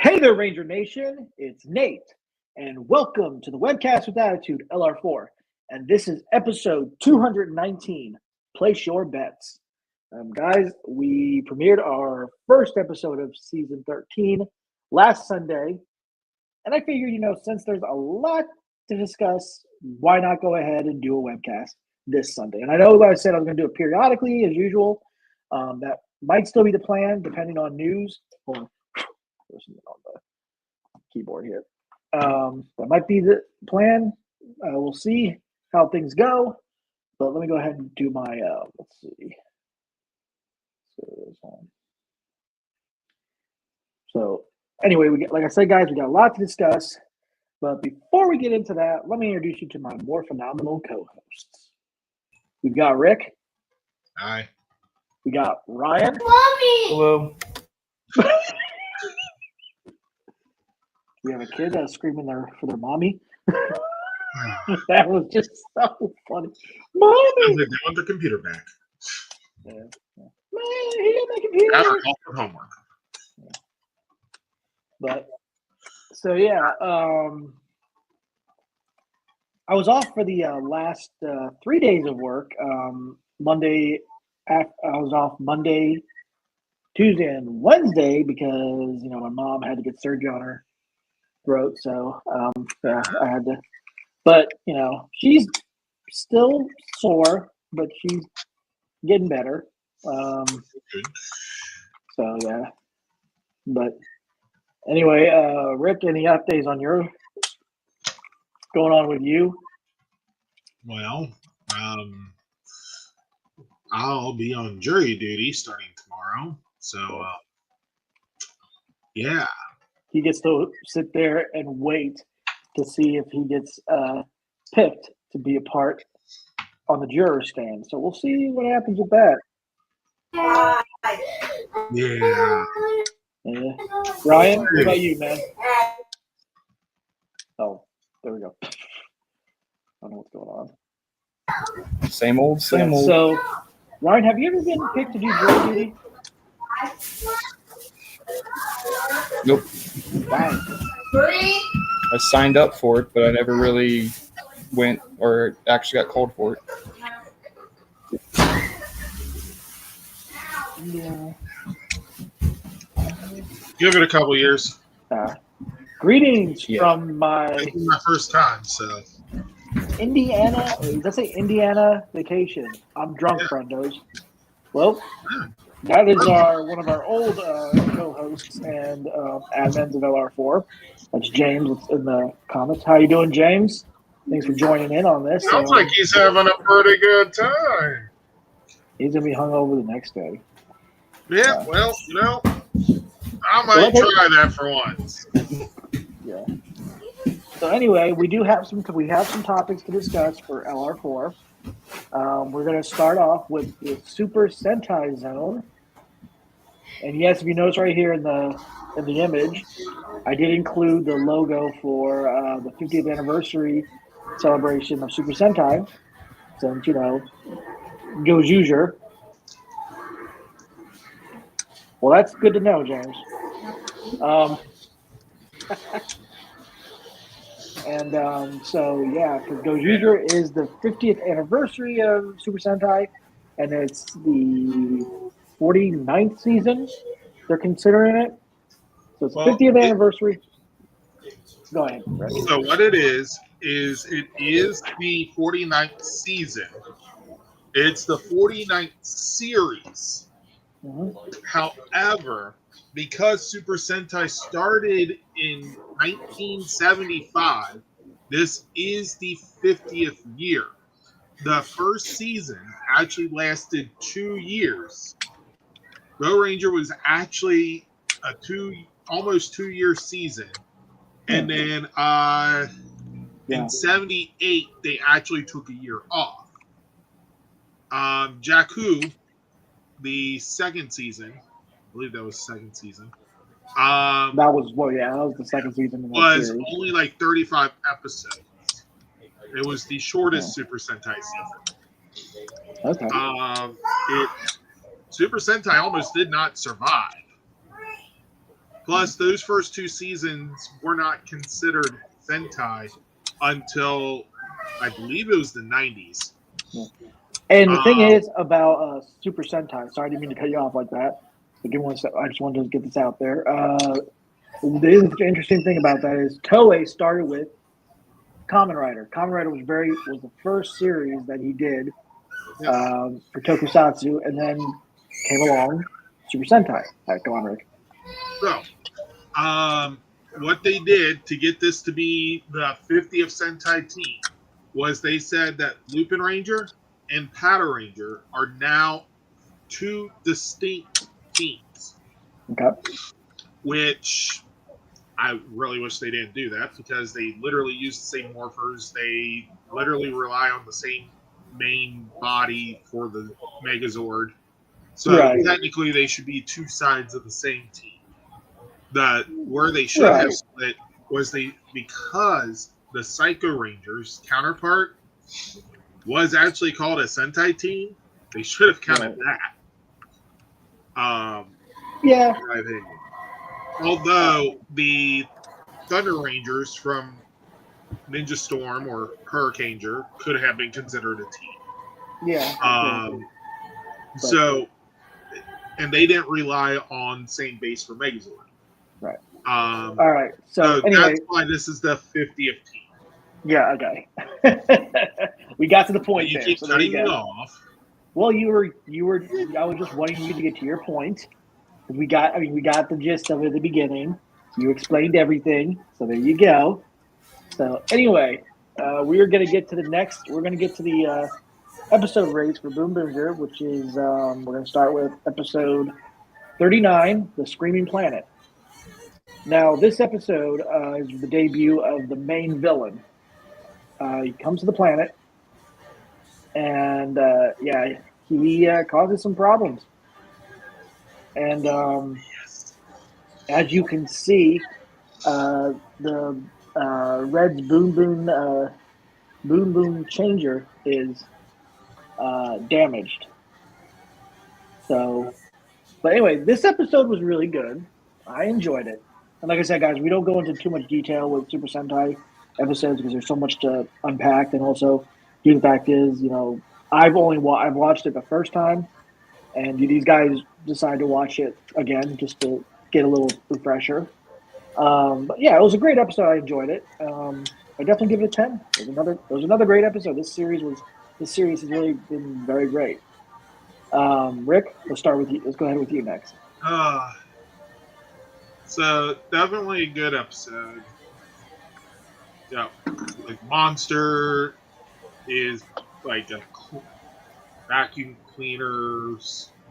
Hey there, Ranger Nation. It's Nate, and welcome to the Webcast with Attitude LR4. And this is episode 219. Place your bets. Guys, we premiered our first episode of season 13 last Sunday. And I figured, since there's a lot to discuss, why not go ahead and do a webcast this Sunday? And I know I said I was going to do it periodically, as usual. That might still be the plan, depending on news. Hold on. There's something on the keyboard here. That might be the plan. We'll see how things go. But let me go ahead and do my, let's see. So anyway, like I said, guys, we got a lot to discuss. But before we get into that, let me introduce you to my more phenomenal co-hosts. We've got Rick. Hi. We got Ryan. Mommy! Hello. We have a kid that's screaming for their mommy. That was just so funny. Mommy! They want their computer back. Yeah. Man, he got my computer. After all for homework. But so yeah, I was off for the last 3 days of work. Monday, I was off Monday, Tuesday, and Wednesday because my mom had to get surgery on her throat, so yeah, I had to. But she's still sore, but she's getting better. So yeah, but anyway, Rick, any updates on your going on with you? Well, I'll be on jury duty starting tomorrow. So yeah. He gets to sit there and wait to see if he gets picked to be a part on the juror stand. So we'll see what happens with that. Yeah. Ryan, what about you, man? Oh, there we go. I don't know what's going on. Same old. So, Ryan, have you ever been picked to do jury duty? Nope. Wow. I signed up for it, but I never really went or actually got called for it. Yeah. Give it a couple years. Greetings from my This is my first time, so Indiana. Let's say Indiana vacation. I'm drunk, friendos. Well, that is one of our old co-hosts and admins of LR4. That's James. It's in the comments. How you doing, James? Thanks for joining in on this. sounds like he's having a pretty good time. He's gonna be hungover the next day. Yeah, well, I might try that for once. Yeah. So anyway, we have some topics to discuss for LR4. We're going to start off with the Super Sentai Zone. And yes, if you notice right here in the image, I did include the logo for the 50th anniversary celebration of Super Sentai. Since Go Juicer. Well, that's good to know, James. And so, yeah, because Go Juicer is the 50th anniversary of Super Sentai, and it's the 49th season they're considering it. So it's 50th anniversary. Go ahead, Rick. So what it is it is the 49th season. It's the 49th series. Mm-hmm. However, because Super Sentai started in 1975, this is the 50th year. The first season actually lasted 2 years. Go Ranger was actually a almost 2 year season. And then in 78, they actually took a year off. Jakku, the second season, I believe that was the second season. That was the second season. Was only like 35 episodes. It was the shortest Super Sentai season. Okay. Super Sentai almost did not survive. Plus, those first 2 seasons were not considered Sentai until I believe it was the 90s. Yeah. And the thing is about Super Sentai. Sorry, I didn't mean to cut you off like that. But give me one sec. I just wanted to get this out there. The interesting thing about that is Toei started with Kamen Rider. Kamen Rider was the first series that he did for Tokusatsu, and then came along Super Sentai. Go on, Rick. So, what they did to get this to be the 50th Sentai team was they said that Lupin Ranger and Powder Ranger are now 2 distinct teams. Okay. Which I really wish they didn't do that, because they literally use the same morphers. They literally rely on the same main body for the Megazord. So technically they should be 2 sides of the same team. Where they should have split was because the Psycho Rangers counterpart was actually called a Sentai team. They should have counted that. Yeah. I think. Although the Thunder Rangers from Ninja Storm or Hurricaneger could have been considered a team. Yeah. So, and they didn't rely on same base for Megazord. Right. All right. So anyway, that's why this is the 50th team. Yeah. Okay. We got to the point. You keep cutting me off. Well, you were. I was just wanting you to get to your point. We got the gist of it at the beginning. You explained everything, so there you go. So anyway, we're going to get to the next. We're going to get to the episode rates for Boom Boomger, which is we're going to start with episode 39, The Screaming Planet. Now, this episode is the debut of the main villain. He comes to the planet, and he causes some problems. And as you can see, the Red's Boom Boom changer is damaged. So, but anyway, this episode was really good. I enjoyed it. And like I said, guys, we don't go into too much detail with Super Sentai episodes because there's so much to unpack. And also, the fact is, I've watched it the first time, and these guys decided to watch it again just to get a little refresher. But yeah, it was a great episode. I enjoyed it. I definitely give it a 10. It was another great episode. This series has really been very great. Rick, let's start with you. Let's go ahead with you next. So definitely a good episode. Yeah, like Monster is like a vacuum cleaner,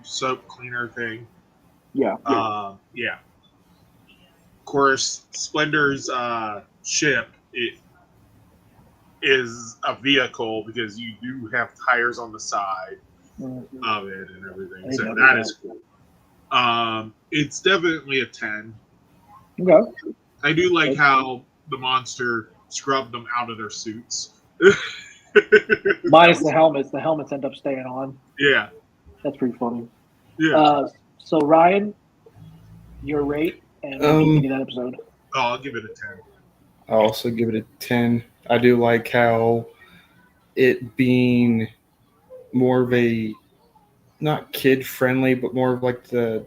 soap cleaner thing. Yeah. Of course, Splendor's ship is a vehicle because you do have tires on the side of it and everything. So that is cool. It's definitely a 10. Okay. I do like how the Monster scrubbed them out of their suits. Minus the helmets. The helmets end up staying on. Yeah. That's pretty funny. Yeah. So, Ryan, your rate and what do you think of that episode? Oh, I'll give it a 10. I'll also give it a 10. I do like how it being more of a, not kid-friendly, but more of like the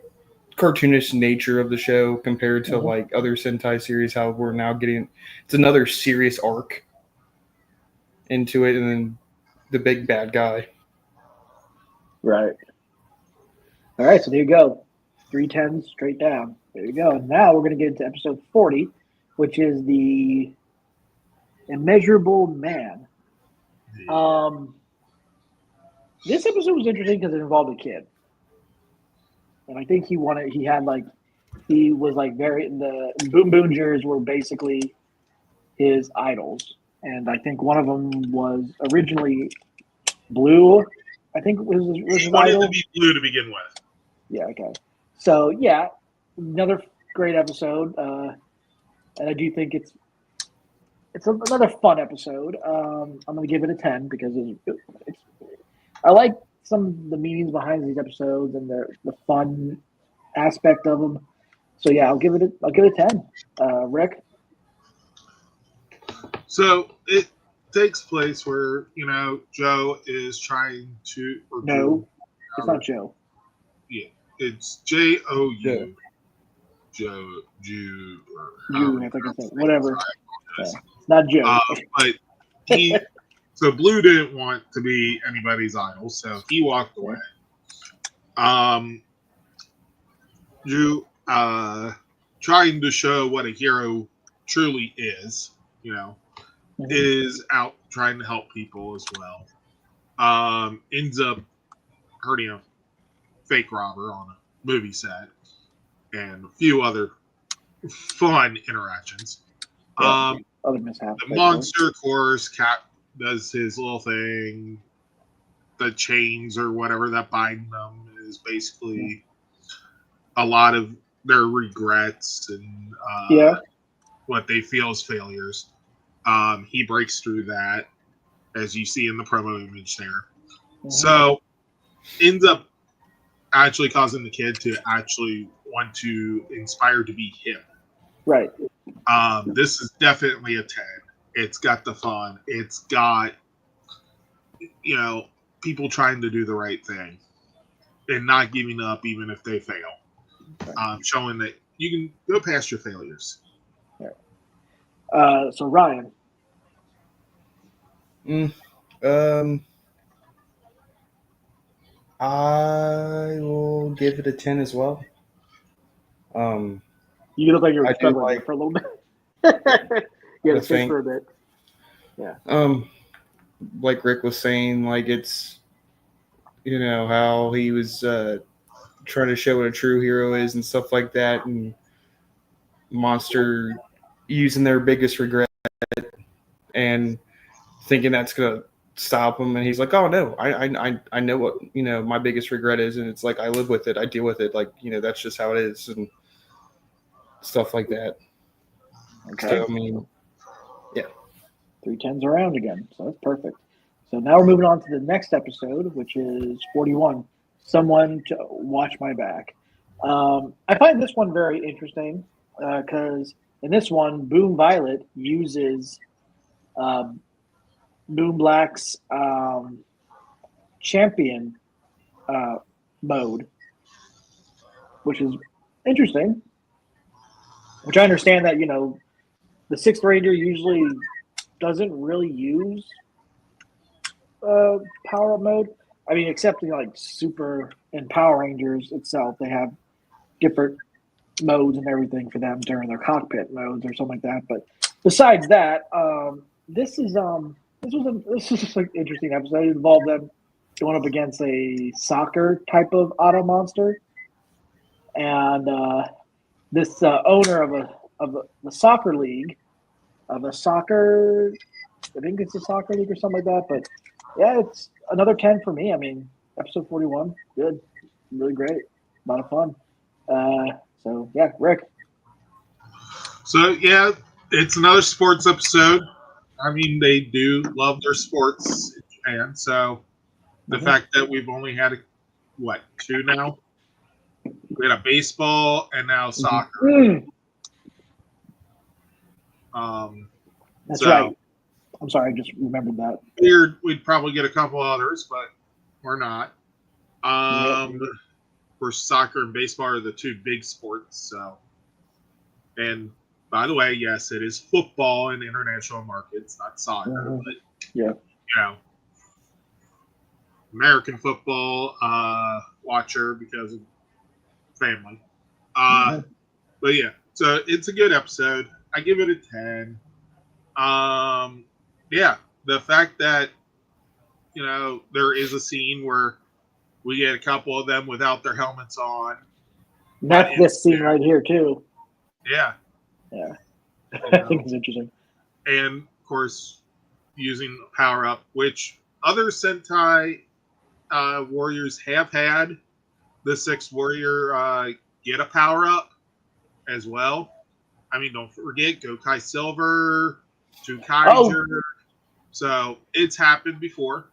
cartoonish nature of the show compared to like other Sentai series, how we're now getting, it's another serious arc into it, and then the big bad guy. Right. All right, so there you go. 3 10s straight down. There you go. And now we're going to get into episode 40, which is the Immeasurable Man. This episode was interesting because it involved a kid. And I think the Boom Boongers were basically his idols. And I think one of them was originally Blue. I think was his idol. To be Blue to begin with. Yeah, okay. So, yeah, another great episode. And I do think it's another fun episode. I'm going to give it a 10 because I like some of the meanings behind these episodes and the fun aspect of them. So yeah, I'll give it a 10. Rick. So it takes place where Joe is trying to. No, it's not Joe. Yeah, it's Jou. Yeah. Joe, Jew, or You, I think it's whatever. Yeah. It's not Joe. But so Blue didn't want to be anybody's idol, so he walked away. Jew, trying to show what a hero truly is, is out trying to help people as well. Ends up hurting a fake robber on a movie set and a few other fun interactions. Other mishaps. The monster, of course, Cat does his little thing. The chains or whatever that bind them is basically a lot of their regrets and what they feel as failures. He breaks through that, as you see in the promo image there. Mm-hmm. So, ends up actually causing the kid to actually want to inspire to be him. Right. This is definitely a 10. It's got the fun. It's got, people trying to do the right thing and not giving up even if they fail. Showing that you can go past your failures. Yeah. So Ryan. I will give it a 10 as well. You look like you're struggling for a little bit. Yeah, to think for a bit. Yeah. Like Rick was saying, like it's how he was trying to show what a true hero is and stuff like that, and Monster using their biggest regret and thinking that's gonna stop him, and he's like, oh no, I know what my biggest regret is, and it's like I live with it, I deal with it, like that's just how it is, and stuff like that. Okay. So, I mean, yeah. 3 10s around again, so that's perfect. So now we're moving on to the next episode, which is 41. Someone to watch my back. I find this one very interesting because in this one, Boom Violet uses Boom Black's champion mode, which is interesting. Which I understand that the Sixth Ranger usually doesn't really use power up mode. I mean, except like Super and Power Rangers itself, they have different modes and everything for them during their cockpit modes or something like that. But besides that, this was just an interesting episode. It involved them going up against a soccer type of auto monster, and this owner of the soccer league, I think it's a soccer league or something like that. But yeah, it's another 10 for me. I mean, episode 41, good, really great, a lot of fun. So yeah, Rick. So yeah, it's another sports episode. I mean, they do love their sports in Japan. So the fact that we've only had 2 now. We had a baseball and now soccer. That's right. I'm sorry, I just remembered that. We'd probably get a couple others, but we're not. Of course, soccer and baseball are the 2 big sports. So, and by the way, yes, it is football in international markets, not soccer. But American football watcher because of family. But yeah, so it's a good episode. I give it a 10. Yeah, the fact that there is a scene where we get a couple of them without their helmets on. That's this scene right here too. Yeah. I think it's interesting. And of course, using power up, which other Sentai warriors have had. The 6th warrior get a power up as well. I mean, don't forget Gokai Silver, Tukaiger. So it's happened before.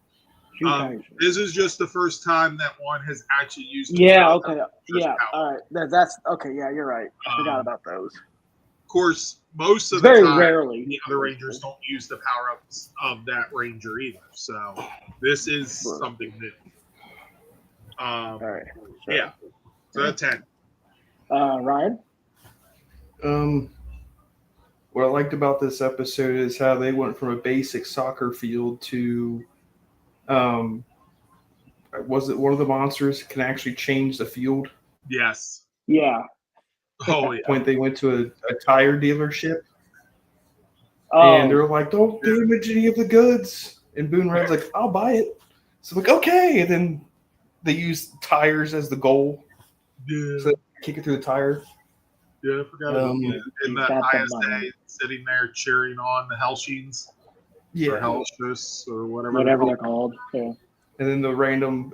This is just the first time that one has actually used. Yeah. Okay. Yeah. Power. All right. That's okay. Yeah, you're right. I forgot about those. Of course, most of Very the time, rarely the other Rangers don't use the power-ups of that Ranger either. So this is something new. All right. Yeah. So that's 10. Ryan? What I liked about this episode is how they went from a basic soccer field to, was it one of the monsters can actually change the field? Yes. Yeah. Oh, At that point, they went to a tire dealership, Oh. and they're like, "Don't damage any of the goods." And Boone Red's like, "I'll buy it." So I'm like, "Okay." And then they use tires as the goal. Yeah. So they kick it through the tire. Yeah, I forgot about that. And the ISA sitting there cheering on the Hellsheens. Yeah. Or Hellships or whatever they're called. Yeah. And then the random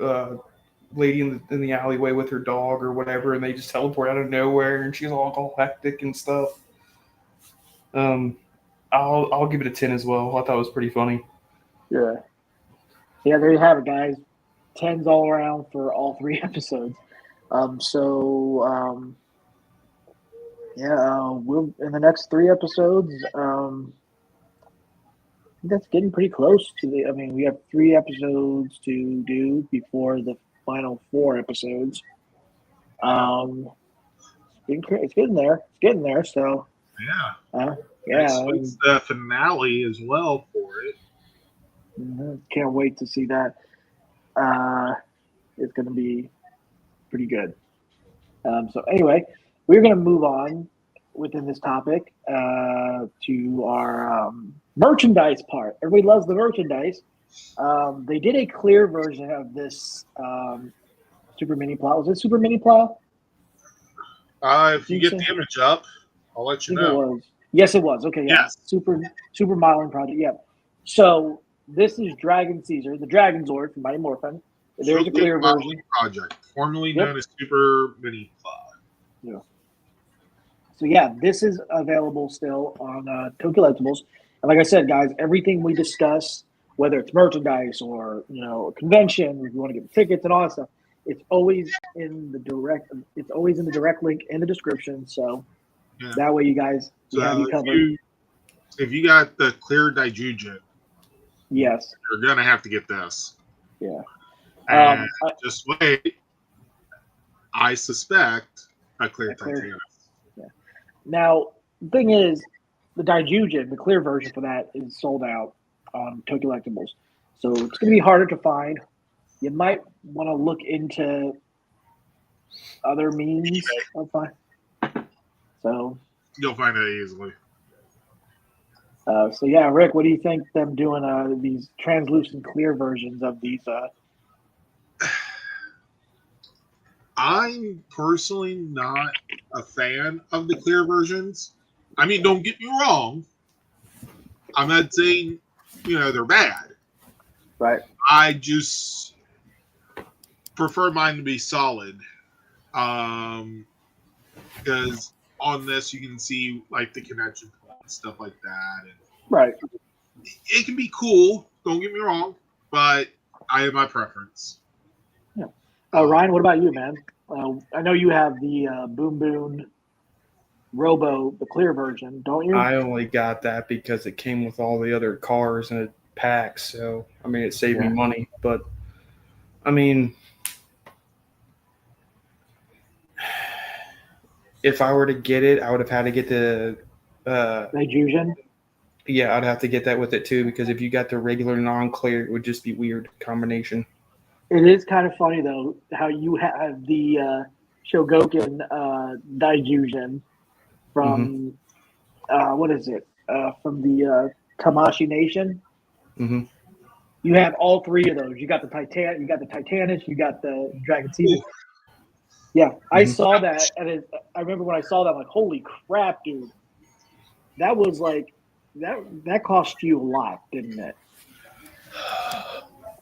lady in the alleyway with her dog or whatever, and they just teleport out of nowhere, and she's all hectic and stuff. I'll give it a 10 as well. I thought it was pretty funny. Yeah. Yeah, there you have it, guys. 10s all around for all 3 episodes. We'll in the next 3 episodes. That's getting pretty close to the. I mean, we have 3 episodes to do before the final 4 episodes. It's getting there. It's getting there. So. Yeah. It's the finale as well for it. Can't wait to see that. It's going to be pretty good. So anyway, we're going to move on within this topic to our merchandise part. Everybody loves the merchandise. They did a clear version of this Super Mini Plow. Was it Super Mini Plow? If you get the image up, I'll let you know. It was. Yes, it was. Okay, yeah. Yes. Super Modeling Project, yeah. So this is Dragon Caesar, the Dragon Zord from Mighty Morphin. There's a clear version. Project, formerly known as Super Mini Plow. Yeah. So yeah, this is available still on Tokullectibles. And like I said, guys, everything we discuss, whether it's merchandise or a convention, if you want to get tickets and all that stuff, it's always in the direct link in the description. So that way you guys have you covered. If you got the clear Daijujin, yes, you're gonna have to get this. Yeah. And just wait. I suspect a clear Titanus. Yeah. Now, the thing is, the Daijujin, the clear version for that, is sold out on Tokullectibles. So it's going to be harder to find. You might want to look into other means of finding. So you'll find it easily. So yeah, Rick, what do you think them doing these translucent clear versions of these? I'm personally not a fan of the clear versions. I mean, don't get me wrong. I'm not saying, they're bad. Right. I just prefer mine to be solid. Because on this, you can see, like, the connection points, stuff like that. And right. It can be cool. Don't get me wrong. But I have my preference. Yeah. Ryan, what about you, man? I know you have the Boom Boom Robo, the clear version, don't you? I only got that because it came with all the other cars in a pack. So, I mean, it saved me money. But, I mean, if I were to get it, I would have had to get the Daijujin? Yeah, I'd have to get that with it, too, because if you got the regular non-clear, it would just be weird combination. It is kind of funny, though, how you have the Shogoken Daijujin from, what is it? From the Tamashi Nation. Mm-hmm. You have all 3 of those. You got the Titanus, you got the Dragon Caesar. Yeah, I saw that, and I remember when I saw that, I'm like, holy crap, dude. That was like, that cost you a lot, didn't it?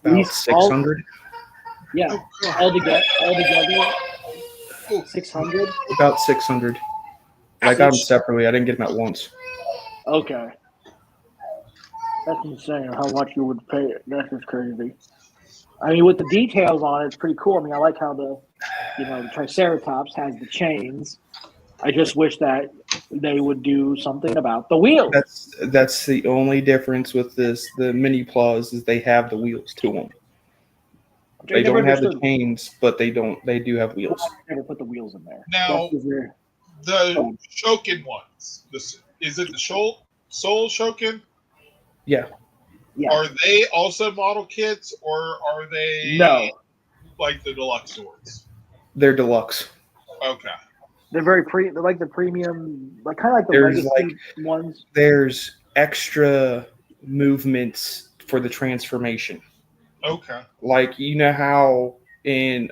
About 600? Yeah, all together, 600? About 600. I got them separately. I didn't get them at once. Okay. That's insane how much you would pay. That's just crazy. I mean, with the details on it, it's pretty cool. I mean, I like how the Triceratops has the chains. I just wish that they would do something about the wheels. That's the only difference with this. The mini claws is they have the wheels to them. They don't have the chains, but they do have wheels. I never put the wheels in there. Now, the Shokin ones. Is it the Soul Shokin? Yeah. Yeah. Are they also model kits, or are they like the deluxe swords? They're deluxe. Okay. They're they're like the premium, like kind of like the legacy ones. There's extra movements for the transformation. Okay. Like, you know how in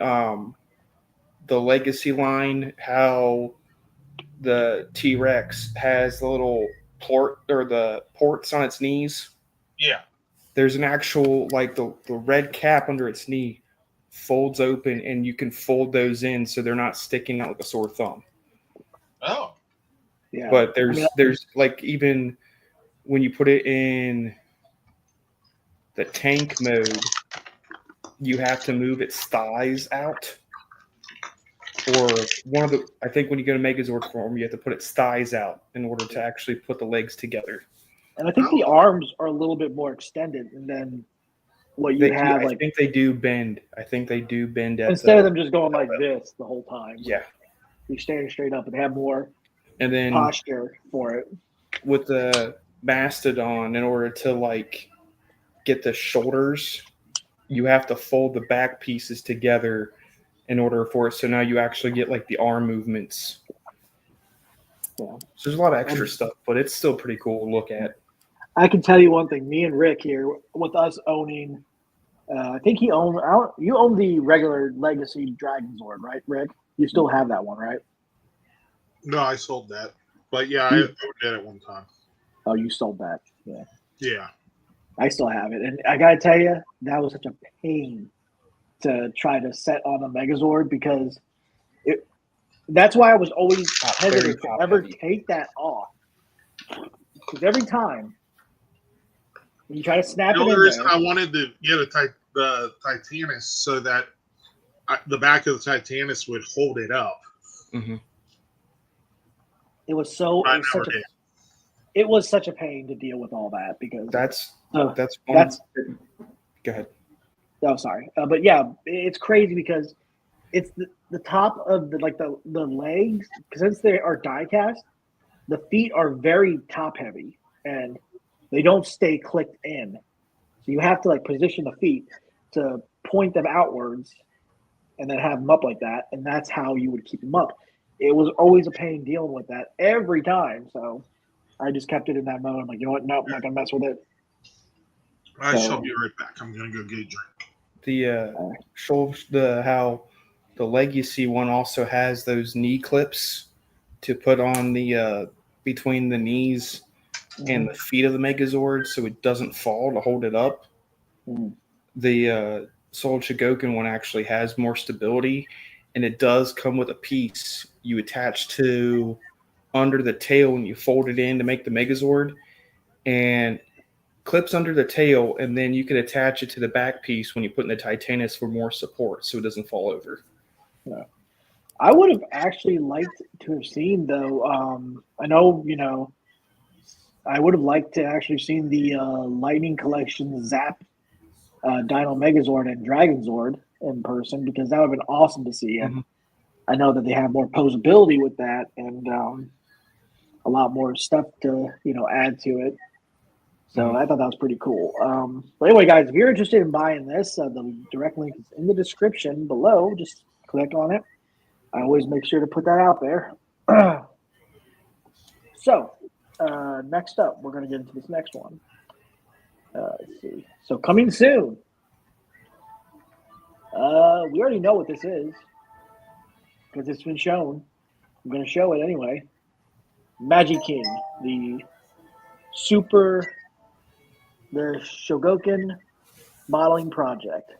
the legacy line, how the T-Rex has the little the ports on its knees? Yeah. There's an actual, like, the red cap under its knee folds open, and you can fold those in so they're not sticking out like a sore thumb. Oh. Yeah. But there's like, even when you put it in the tank mode, you have to move its thighs out. Or I think when you go to Megazord form, you have to put its thighs out in order to actually put the legs together. And I think the arms are a little bit more extended than what you have. I think they do bend. Instead of them just going like this the whole time. Yeah. You're standing straight up and have more and then posture for it. With the Mastodon, in order to like get the shoulders, you have to fold the back pieces together in order for it. So now you actually get like the arm movements. Yeah. So there's a lot of extra stuff, but it's still pretty cool to look at. I can tell you one thing. Me and Rick here, with us owning, I think you own the regular Legacy Dragonzord, right, Rick? You still have that one, right? No, I sold that. But yeah, I owned it at one time. Oh, you sold that? Yeah. Yeah. I still have it, and I gotta tell you, that was such a pain to try to set on a Megazord, because that's why I was always hesitant to ever take that off. Because every time you try to snap it in there, I wanted to get the Titanus so that the back of the Titanus would hold it up. Mm-hmm. It was such a pain to deal with all that, because that's go ahead. Oh, sorry, but yeah, it's crazy because it's the top of the legs, because since they are die cast, the feet are very top heavy and they don't stay clicked in, so you have to like position the feet to point them outwards and then have them up like that, and that's how you would keep them up. It was always a pain dealing with that every time, so I just kept it in that mode. I'm like, you know what? Nope, I'm not gonna mess with it. I shall be right back. I'm gonna go get a drink. How the Legacy one also has those knee clips to put on the between the knees and the feet of the Megazord, so it doesn't fall, to hold it up. The Soul Shigoken one actually has more stability, and it does come with a piece you attach to under the tail and you fold it in to make the Megazord, and clips under the tail, and then you can attach it to the back piece when you put in the Titanus for more support, so it doesn't fall over. Yeah. I would have actually liked to have seen, though. I know, I would have liked to actually seen the Lightning Collection Zap Dino Megazord and Dragonzord in person, because that would have been awesome to see. And I know that they have more posability with that, and a lot more stuff to add to it. So I thought that was pretty cool. But anyway, guys, if you're interested in buying this, the direct link is in the description below. Just click on it. I always make sure to put that out there. So next up, we're going to get into this next one. Let's see. So coming soon. We already know what this is because it's been shown. I'm going to show it anyway. Magic King, the Shogoken modeling project.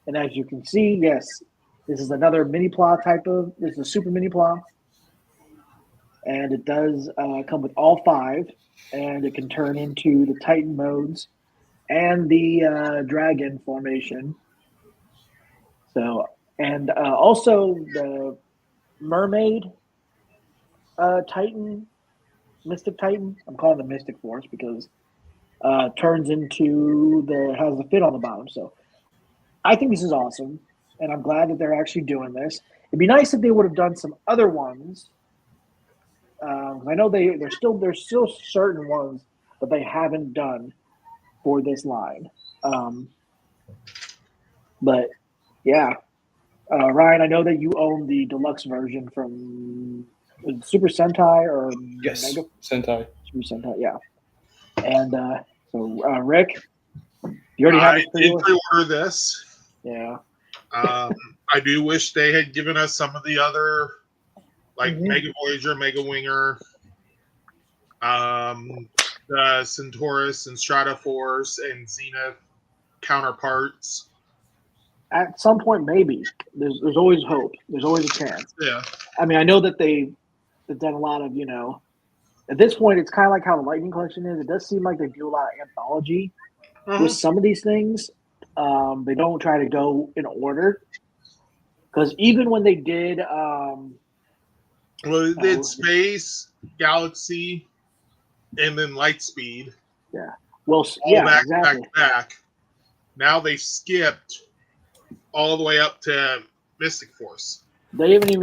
And as you can see, yes, this is another mini plow this is a super mini plow. And it does come with all 5, and it can turn into the Titan modes and the dragon formation. So, and also the Mermaid Titan, Mystic Titan. I'm calling the Mystic Force because turns into has the fin on the bottom. So I think this is awesome, and I'm glad that they're actually doing this. It'd be nice if they would have done some other ones. I know there's still certain ones that they haven't done for this line. But yeah, Ryan, I know that you own the deluxe version from Super Sentai or Yes, Mega Sentai. Super Sentai, yeah. And so Rick, you already have I this did pre-order? pre-order this. Yeah. I do wish they had given us some of the other, like Mhm. Mega Voyager, Mega Winger, the Centaurus and Stratoforce and Zenith counterparts. At some point, maybe there's always hope. There's always a chance. Yeah. I mean, I know that they've done a lot of, at this point, it's kind of like how the Lightning Collection is. It does seem like they do a lot of anthology with some of these things. They don't try to go in order. Because even when they did, Well, they did Space, Galaxy, and then Lightspeed. Yeah. Well, all yeah, back, exactly. back. Now they skipped all the way up to Mystic Force. They haven't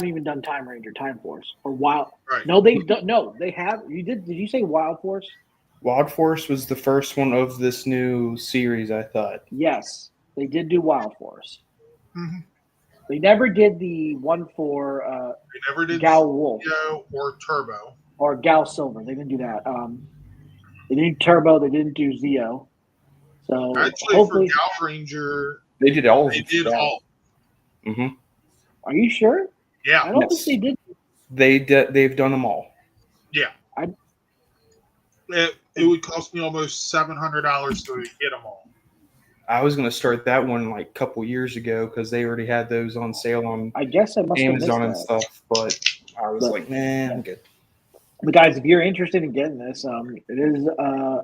even done Time Ranger, Time Force, or Wild. Right. No, they don't. No, they have. You did? Did you say Wild Force? Wild Force was the first one of this new series, I thought. Yes, they did do Wild Force. Mm-hmm. They never did the one for they never did Gal Wolf or Turbo or Gal Silver. They didn't do that. They didn't do Turbo. They didn't do Zeo. So actually, hopefully, for Gal Ranger, they did all. They did all. Mm-hmm. Are you sure? Yeah. I don't think they did. They've done them all. Yeah. It would cost me almost $700 to get them all. I was going to start that one like a couple years ago because they already had those on sale on I guess I must Amazon have and missed stuff. But I was like, nah, I'm good. But guys, if you're interested in getting this, it is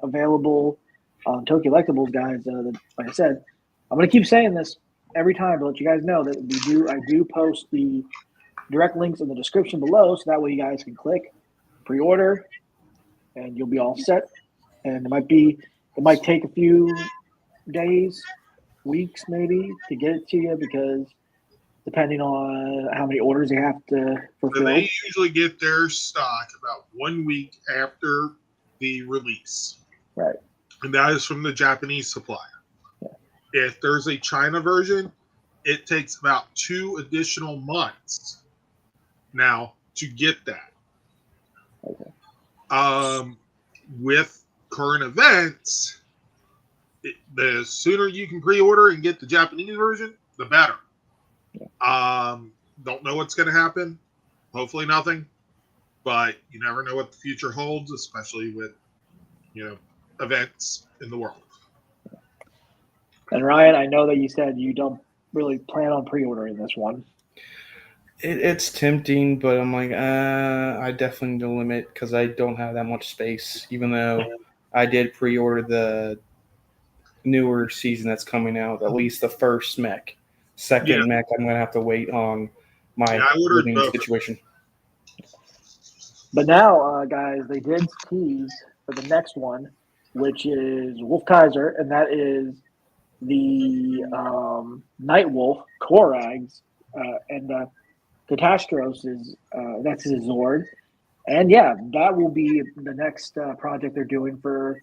available on Tokullectibles, guys. Like I said, I'm going to keep saying this every time to let you guys know that I do post the direct links in the description below, so that way you guys can click pre-order, and you'll be all set. And it might take a few days, weeks maybe to get it to you because depending on how many orders they have to fulfill. So they usually get their stock about 1 week after the release. Right. And that is from the Japanese supplier. Yeah. If there's a China version, it takes about 2 additional months now to get that. Okay. With current events, the sooner you can pre-order and get the Japanese version, the better. Yeah. Don't know what's going to happen. Hopefully nothing. But you never know what the future holds, especially with, events in the world. And Ryan, I know that you said you don't really plan on pre-ordering this one. It's tempting, but I'm like, I definitely need to limit because I don't have that much space, even though I did pre-order the newer season that's coming out, at least the first mech. Second mech, I'm going to have to wait on my living situation. But now, guys, they did tease for the next one, which is Wolf Kaiser, and that is the Night Wolf, Korags, and Catastros is that's his Zord. And yeah, that will be the next project they're doing for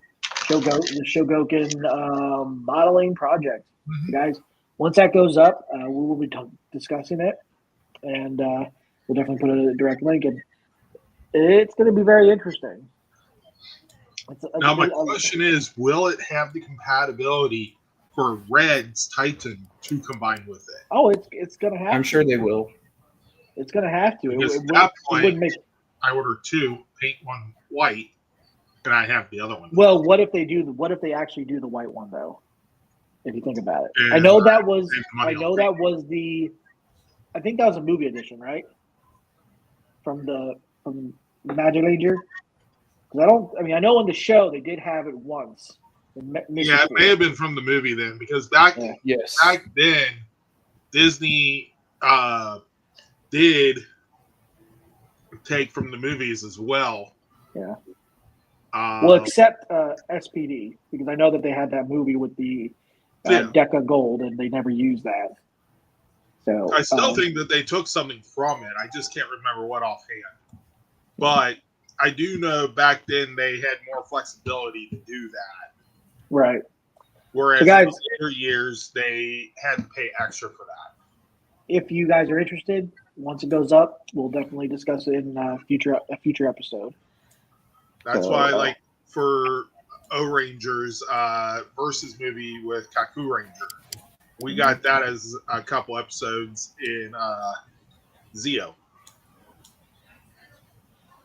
the Shogoken modeling project. Mm-hmm. Guys, once that goes up, we will be discussing it, and we'll definitely put a direct link in. It's going to be very interesting. Now, my question is, will it have the compatibility for Red's Titan to combine with it? Oh, it's going to have I'm sure they will. It's going to have to. Because at that point, I order 2, paint one white, and I have the other one. Well, what if they actually do the white one, though? If you think about it. And I know that was I think that was a movie edition, right? From Magic Ranger. I know in the show they did have it once. Yeah, it may have been from the movie then, because back then Disney did take from the movies as well. Yeah. Well, except SPD, because I know that they had that movie with the Deca Gold, and they never used that. So I still think that they took something from it. I just can't remember what offhand. But I do know back then they had more flexibility to do that. Right. Whereas so guys, in the later years, they had to pay extra for that. If you guys are interested, once it goes up, we'll definitely discuss it in a future episode. That's why, like, for O-Rangers versus movie with Kaku Ranger, we got that as a couple episodes in Zeo.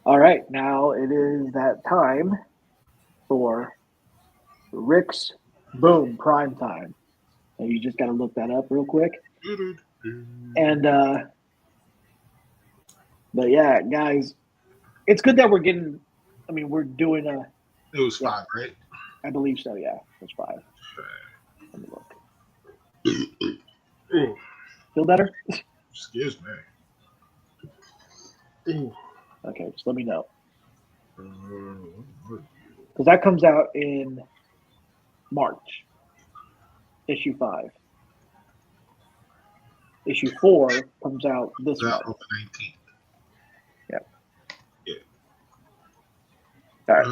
All right, now it is that time for Rick's Boom Prime Time. And you just got to look that up real quick. And but yeah, guys, it's good that we're getting. I mean, we're doing a. It was 5, right? I believe so. Yeah, it was 5. Let me look. Feel better? Excuse me. Okay, just let me know. Because that comes out in March. Issue 5. Issue 4 comes out this month. On the 19th. Yeah. Yeah. All right.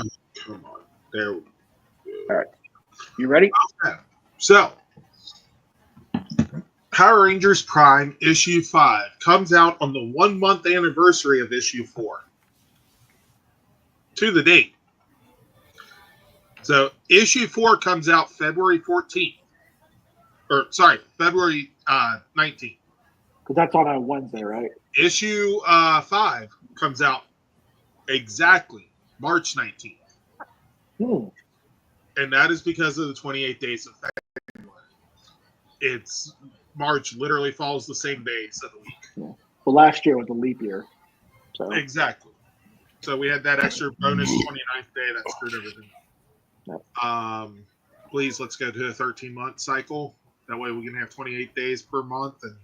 Come on. There we go. All right. You ready? Okay. So, Power Rangers Prime issue 5 comes out on the 1-month anniversary of issue 4. To the date. So, issue 4 comes out February 14th. Or, sorry, February 19th. Because that's on a Wednesday, right? Issue 5 comes out exactly March 19th. And that is because of the 28 days of February. It's March literally falls the same days of the week. Yeah. Well, last year was a leap year. So exactly. So we had that extra bonus 29th day that screwed everything up. Yep. Please, let's go to a 13-month cycle. That way we can have 28 days per month and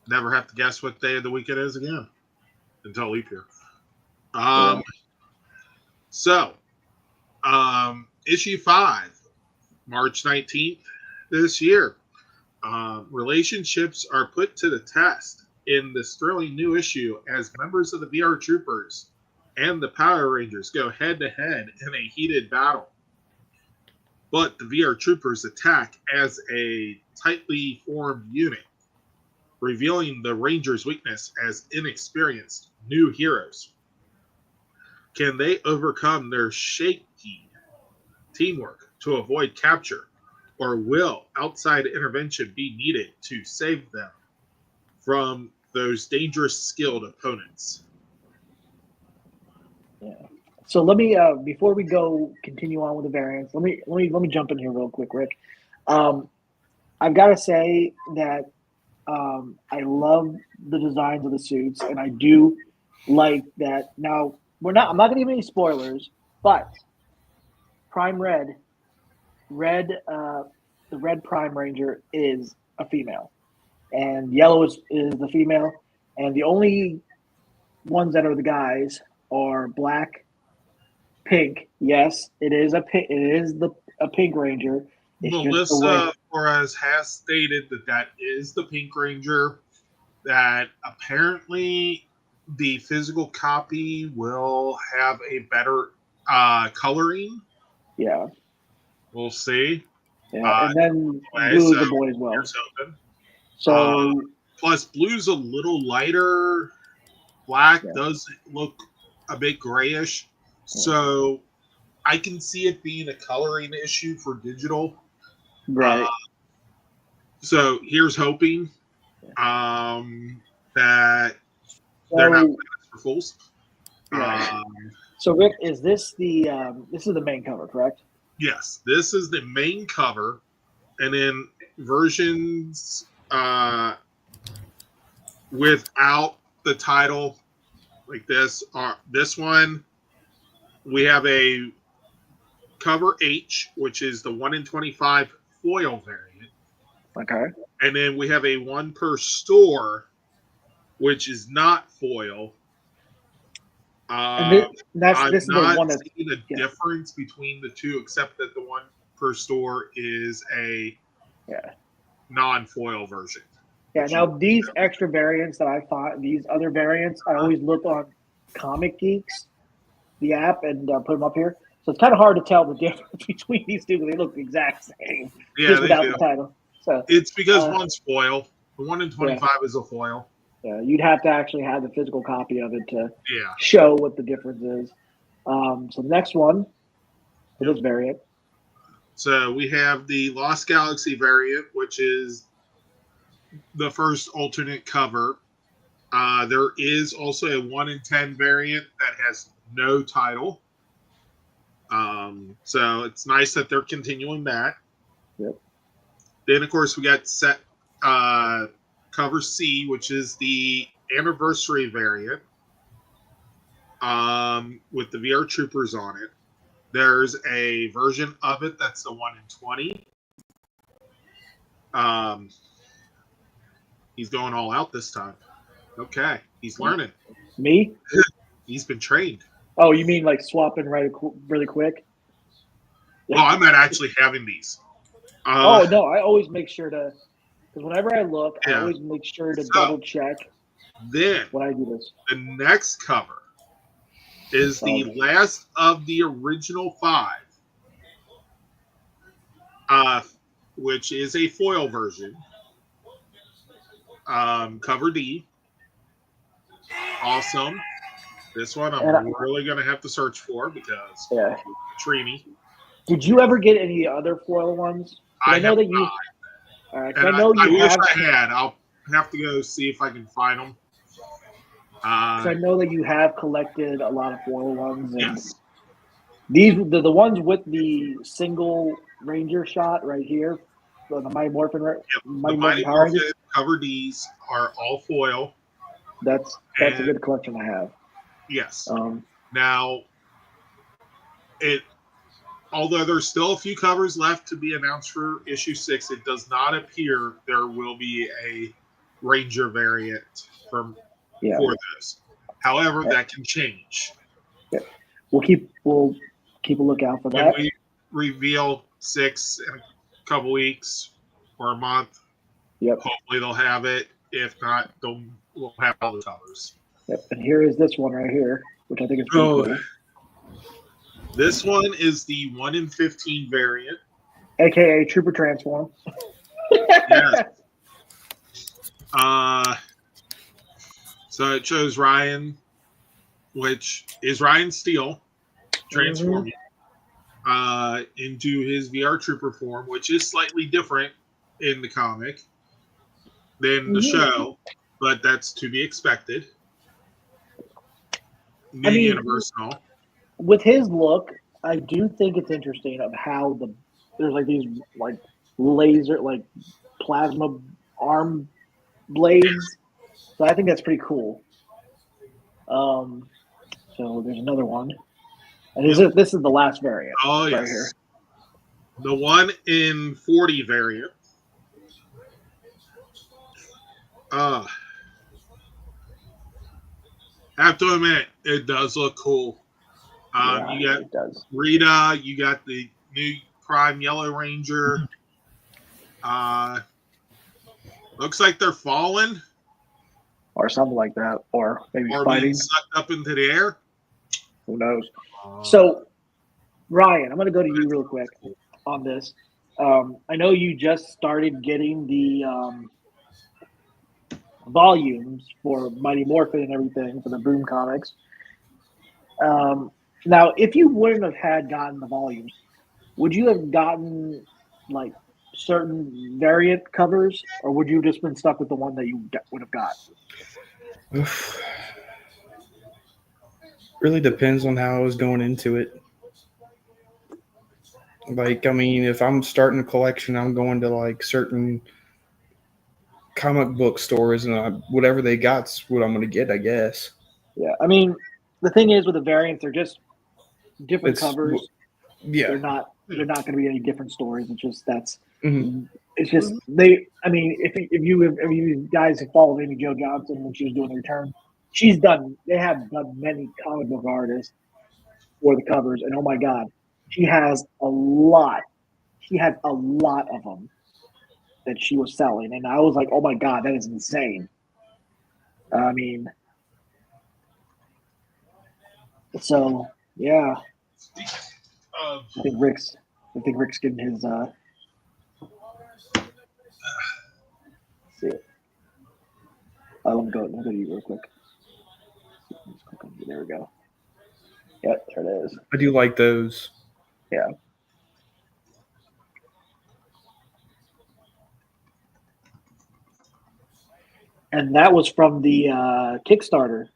never have to guess what day of the week it is again until leap year. So, issue 5, March 19th this year. Relationships are put to the test in this thrilling new issue as members of the VR Troopers and the Power Rangers go head-to-head in a heated battle. But the VR Troopers attack as a tightly formed unit, revealing the Rangers' weakness as inexperienced new heroes. Can they overcome their shaky teamwork to avoid capture, or will outside intervention be needed to save them from those dangerous skilled opponents? Yeah. So let me before we continue on with the variants, let me jump in here real quick, Rick. I've got to say that I love the designs of the suits, and I do like that. Now I'm not going to give any spoilers, but Prime Red, the Red Prime Ranger is a female, and Yellow is the female, and the only ones that are the guys are Black, Pink. Yes, it is a Pink Ranger. It's Melissa Flores has stated that is the Pink Ranger. That apparently the physical copy will have a better coloring. Yeah, we'll see. Yeah, and then blue is the boy as well. So plus blue's a little lighter. Black does look a bit grayish. So I can see it being a coloring issue for digital. Right. So here's hoping that they're not playing this for fools. Right. So Rick, is this the this is the main cover, correct? Yes, this is the main cover, and then versions without the title like this are this one. We have a cover H, which is the 1 in 25 foil variant, Okay. And then we have a one per store, which is not foil. And I'm this is the not one that's seeing a difference between the two, except that the one per store is a non-foil version. Yeah. Now these extra variants that I thought, these other variants, I always look on Comic Geeks, the app, and put them up here. So it's kind of hard to tell the difference between these two because they look the exact same, just without the title. So it's because one's foil. The 1 in 25 is a foil. Yeah, you'd have to actually have the physical copy of it to show what the difference is. So the next one for this variant. So we have the Lost Galaxy variant, which is the first alternate cover. There is also a 1 in 10 variant that has no title. So it's nice that they're continuing that. Yep. Then, of course, we got set cover C, which is the anniversary variant with the VR Troopers on it. There's a version of it that's the 1 in 20. He's going all out this time. Okay, he's learning. Me? He's been trained. Oh, you mean like swapping really quick? Well, I'm not actually having these. No, I always make sure to, because whenever I look, I always make sure to double check. Then when I do this, the next cover is the last of the original 5, which is a foil version. Cover D. Awesome. This one I'm really going to have to search for because Trini. Did you ever get any other foil ones? I know that you. I know you wish I had. I'll have to go see if I can find them. I know that you have collected a lot of foil ones. And yes. These the ones with the single Ranger shot right here. The Mighty Morphin. Yep. The Mighty Morphin cover Ds are all foil. That's a good collection to have. Yes. Now, although there's still a few covers left to be announced for issue 6, it does not appear there will be a Ranger variant for this. However, that can change. Yeah. We'll keep a lookout for that. When we reveal 6 in a couple weeks or a month, hopefully they'll have it. If not, we'll have all the covers. Yep. And here is this one right here, which I think is pretty cool. This one is the 1 in 15 variant, aka Trooper Transform. Yes. So it shows Ryan, which is Ryan Steele, transforming into his VR Trooper form, which is slightly different in the comic than the show, but that's to be expected. Universal. With his look, I do think it's interesting of how there's like these like laser plasma arm blades. So I think that's pretty cool. So there's another one, and this is the last variant. Oh yes, right here. The 1 in 40 variant. Have to admit, it does look cool. You got Rita, you got the new Prime Yellow Ranger. Looks like they're falling. Or something like that. Or maybe fighting. Being sucked up into the air. Who knows? So, Ryan, I'm going to go to you real quick on this. I know you just started getting the volumes for Mighty Morphin and everything for the Boom comics. Now, if you wouldn't have gotten the volumes, would you have gotten like certain variant covers, or would you have just been stuck with the one that you would have got? Really depends on how I was going into it. Like, I mean, if I'm starting a collection, I'm going to like certain comic book stores, and whatever they got's what I'm going to get, I guess. Yeah, I mean, the thing is with the variants, they're just different covers. Yeah, they're not going to be any different stories. It's just that's It's just they. I mean, if you guys have followed Amy Jo Johnson when she was doing the return, she's done. They have done many comic book artists for the covers, and oh my god, she has a lot. She had a lot of them that she was selling, and I was like, oh my god, that is insane. I mean, so yeah, I think Rick's getting his. See it. Let me go to you real quick. There we go. Yep, there it is. I do like those. Yeah. And that was from the Kickstarter.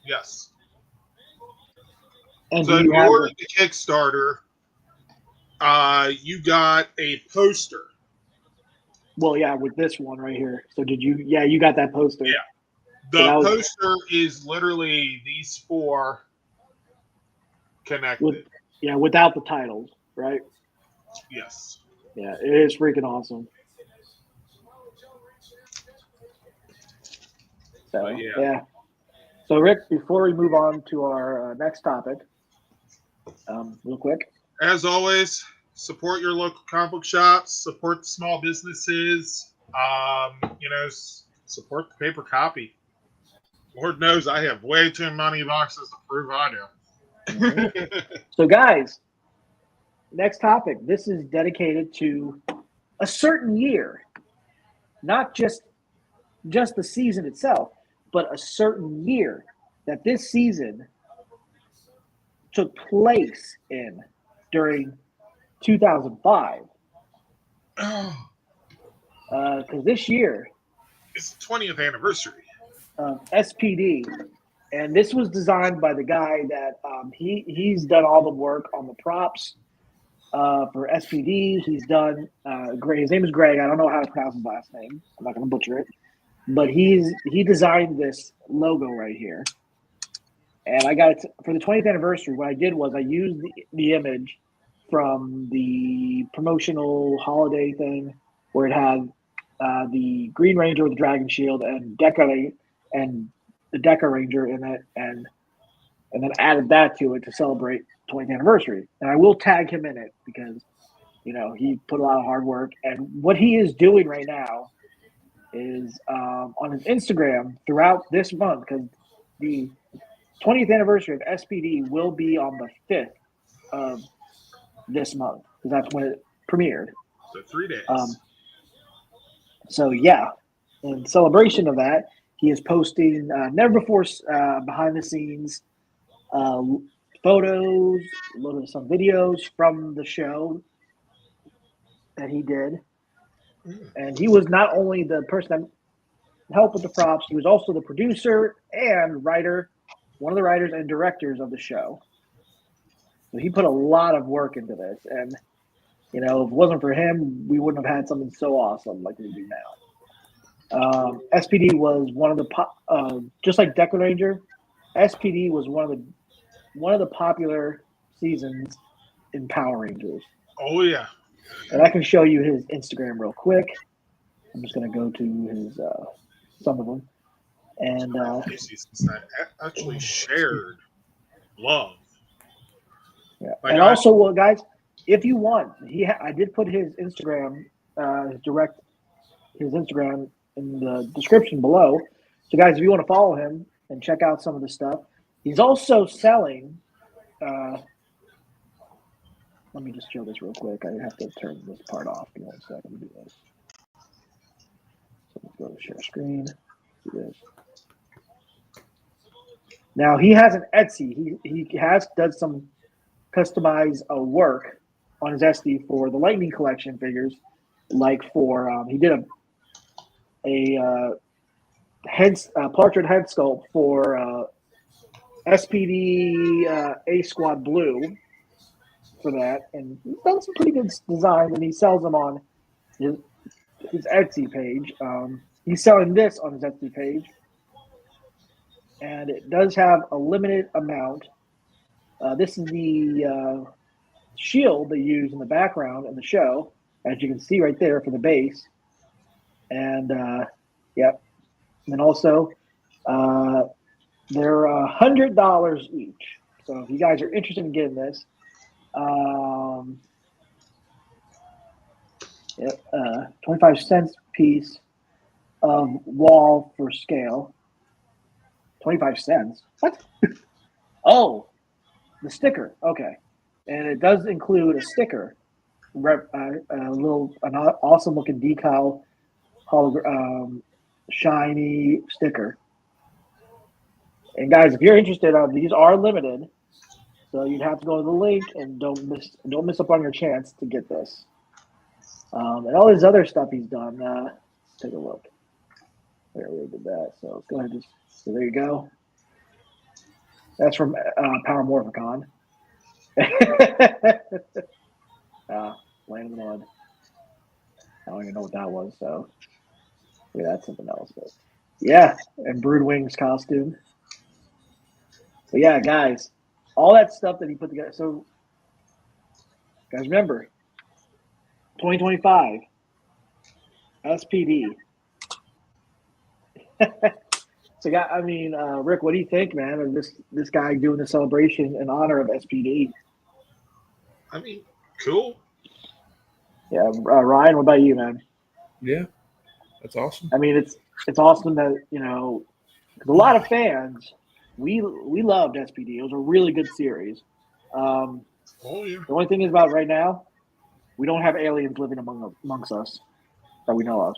Yes. And so if you ordered the Kickstarter, you got a poster. Well, yeah, with this one right here. So did you? Yeah, you got that poster. Yeah. The poster is literally these four connected. Without the titles, right? Yes. Yeah, it is freaking awesome. So, yeah. So, Rick, before we move on to our next topic, real quick. As always, support your local comic book shops, support the small businesses, support the paper copy. Lord knows I have way too many boxes to prove I do. So, guys, next topic. This is dedicated to a certain year, not just the season itself, but a certain year that this season took place in during 2005. Because this year it's the 20th anniversary. SPD, and this was designed by the guy that he's done all the work on the props for SPD. He's done his name is Greg. I don't know how to pronounce his last name. I'm not going to butcher it, but he designed this logo right here, and I got it for the 20th anniversary. What I did was I used the image from the promotional holiday thing where it had the Green Ranger with the Dragon Shield and the Deca Ranger in it, and then added that to it to celebrate 20th anniversary. And I will tag him in it because, he put a lot of hard work. And what he is doing right now is on his Instagram throughout this month, because the 20th anniversary of SPD will be on the 5th of this month, because that's when it premiered. So 3 days. So, yeah, in celebration of that, he is posting never before behind the scenes photos, some videos from the show that he did. And he was not only the person that helped with the props, he was also the producer and writer, one of the writers and directors of the show. So he put a lot of work into this. And, if it wasn't for him, we wouldn't have had something so awesome like we do now. SPD was one of the just like Deca Ranger, SPD was one of the popular seasons in Power Rangers. Oh yeah, and I can show you his Instagram real quick. I'm just gonna go to his some of them, and actually shared love. Yeah, and also, well, guys, if you want, I did put his Instagram, his Instagram in the description below. So, guys, if you want to follow him and check out some of the stuff, he's also selling. Let me just show this real quick. I have to turn this part off. Give me 1 second to do this. So let's go to share screen. Do this. Now he has an Etsy. He does some customized work on his Etsy for the Lightning Collection figures. Like for he did a portrait head sculpt for SPD A Squad Blue for that, and he's done some pretty good design, and he sells them on his Etsy page. He's selling this on his Etsy page, and it does have a limited amount. This is the shield they use in the background in the show, as you can see right there for the base. And yep. And also, they're $100 each. So if you guys are interested in getting this, yep, 25 cents piece of wall for scale. 25 cents? What? Oh, the sticker. Okay. And it does include a sticker, an awesome looking decal, shiny sticker. And guys, if you're interested, these are limited, so you'd have to go to the link and don't miss up on your chance to get this. And all his other stuff he's done. Let's take a look. There we did that. So let's go ahead so there you go. That's from Power Morphicon. Land of the Mud. I don't even know what that was, so yeah, that's something else. But yeah, and Broodwing's costume. But yeah, guys, all that stuff that he put together. So, guys, remember, 2025, SPD. So, Rick, what do you think, man, of this guy doing the celebration in honor of SPD? I mean, cool. Yeah, Ryan, what about you, man? Yeah, that's awesome. I mean, it's awesome that, a lot of fans, we loved SPD. It was a really good series. Oh, yeah. The only thing is about right now, we don't have aliens living amongst us that we know of.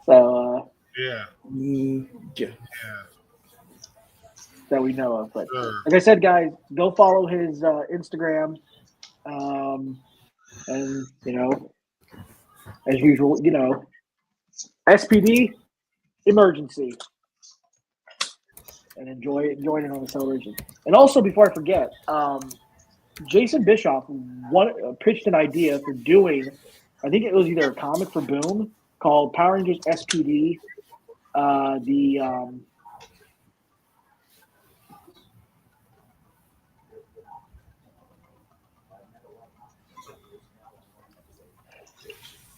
So, yeah. That we know of. But sure. like I said, guys, go follow his Instagram. And, as usual, SPD emergency. And enjoying it on the celebration. And also, before I forget, Jason Bischoff pitched an idea for doing, I think it was either a comic for Boom called Power Rangers SPD.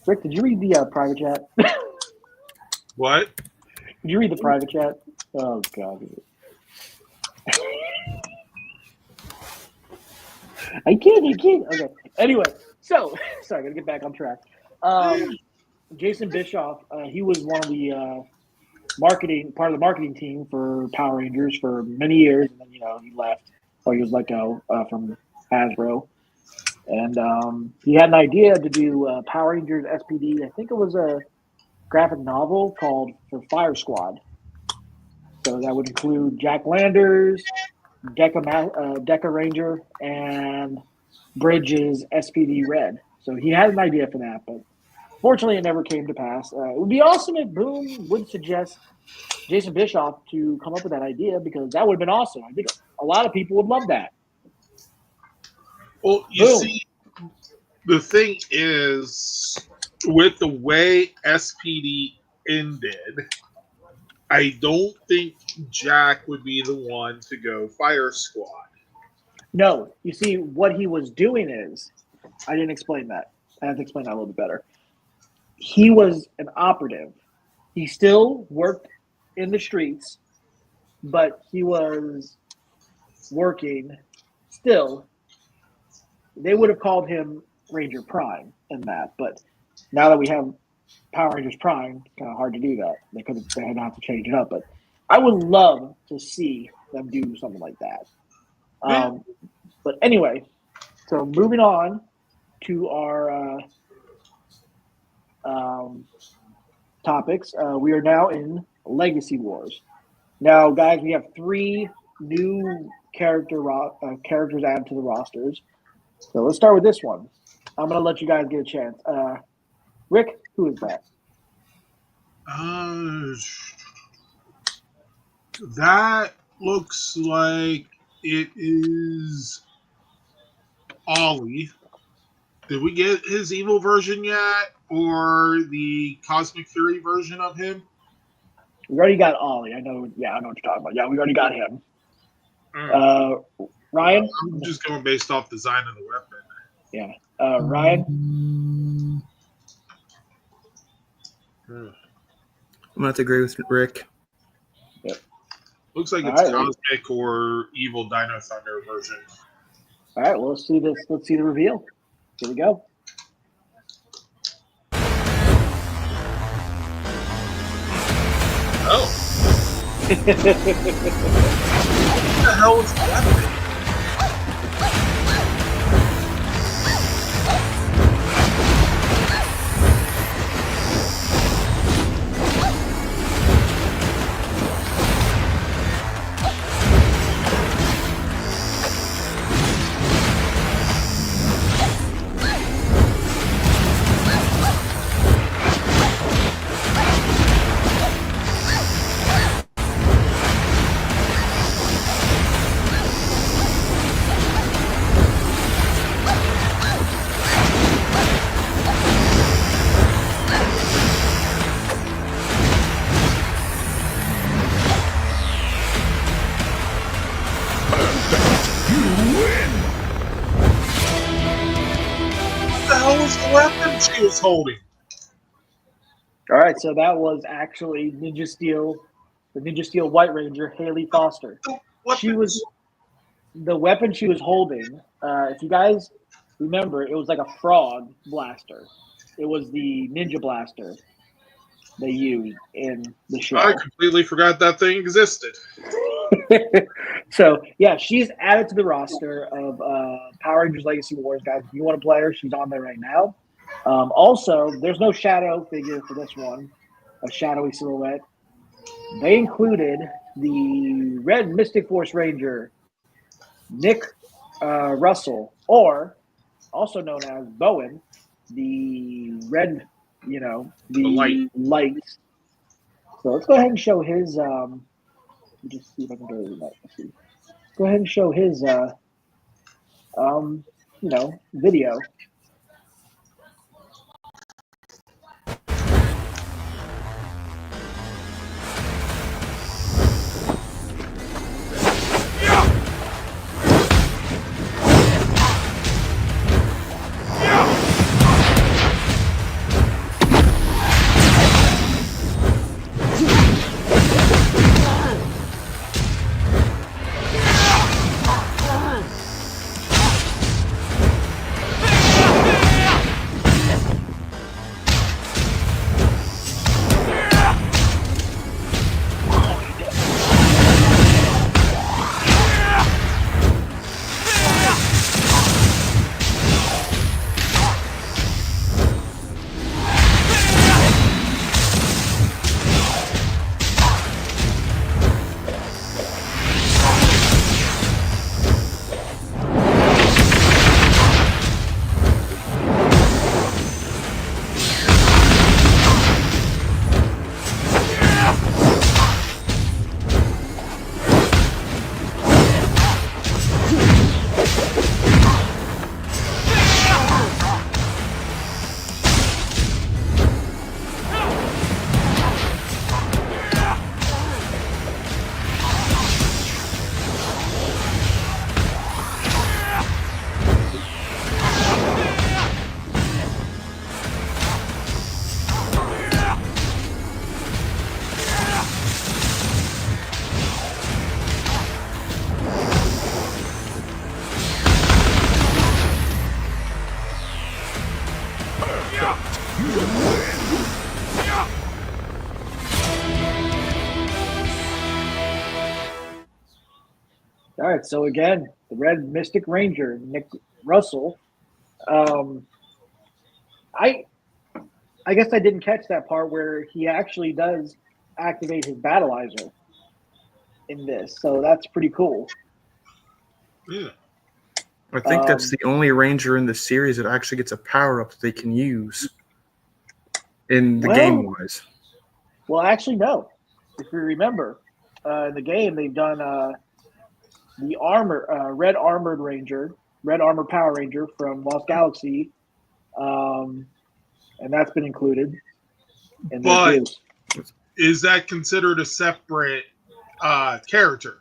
Rick, did you read the private chat? What? Did you read the private chat? Oh, God. I can't. Okay. Anyway, so, sorry, I got to get back on track. Jason Bischoff, he was one of the part of the marketing team for Power Rangers for many years. And then, he left, or he was let go from Hasbro. And he had an idea to do Power Rangers SPD. I think it was a graphic novel called For Fire Squad. So that would include Jack Landers, Deca Ranger, and Bridges SPD Red. So he had an idea for that, but fortunately it never came to pass. It would be awesome if Boom would suggest Jason Bischoff to come up with that idea, because that would have been awesome. I think a lot of people would love that. Well, you see, the thing is, with the way SPD ended, I don't think Jack would be the one to go Fire Squad. No, you see, what he was doing is, I didn't explain that. I have to explain that a little bit better. He was an operative. He still worked in the streets, but he was working still. They would have called him Ranger Prime in that, but now that we have Power Rangers Prime, it's kind of hard to do that. They had to have to change it up, but I would love to see them do something like that. But anyway, so moving on to our topics, we are now in Legacy Wars. Now, guys, we have 3 new characters added to the rosters. So let's start with this one. I'm going to let you guys get a chance. Rick, who is that? That looks like it is Ollie. Did we get his evil version yet, or the Cosmic Fury version of him? We already got Ollie. I know what you're talking about. Yeah, we already got him. Ryan? I'm just going based off design of the weapon. Yeah. Ryan? I'm gonna have to agree with Rick. Yep. Looks like All it's right, well- Cosmic or Evil Dino Thunder version. All right, well, let's see this. Let's see the reveal. Here we go. Oh. What the hell is happening? What the hell was the weapon she was holding? All right, so that was actually Ninja Steel, the Ninja Steel White Ranger, Haley Foster. She was the weapon she was holding. If you guys remember, it was like a frog blaster. It was the Ninja Blaster they used in the show. I completely forgot that thing existed. So yeah, she's added to the roster of Power Rangers Legacy Wars, guys. If you want to play her, she's on there right now. Also, there's no Shadow figure for this one, a shadowy silhouette. They included the Red Mystic Force Ranger, Nick Russell, or also known as Bowen, the red, the lights. So let's go ahead and show his. Let me just see if I can go to that. Let's see. Go ahead and show his, video. All right, so again, the Red Mystic Ranger, Nick Russell. I guess I didn't catch that part where he actually does activate his battleizer in this, so that's pretty cool. Yeah. I think that's the only Ranger in the series that actually gets a power-up that they can use in the game-wise. Well, actually, no. If you remember, in the game, they've done the Red Armored Power Ranger from Lost Galaxy, and that's been included. But is that considered a separate character?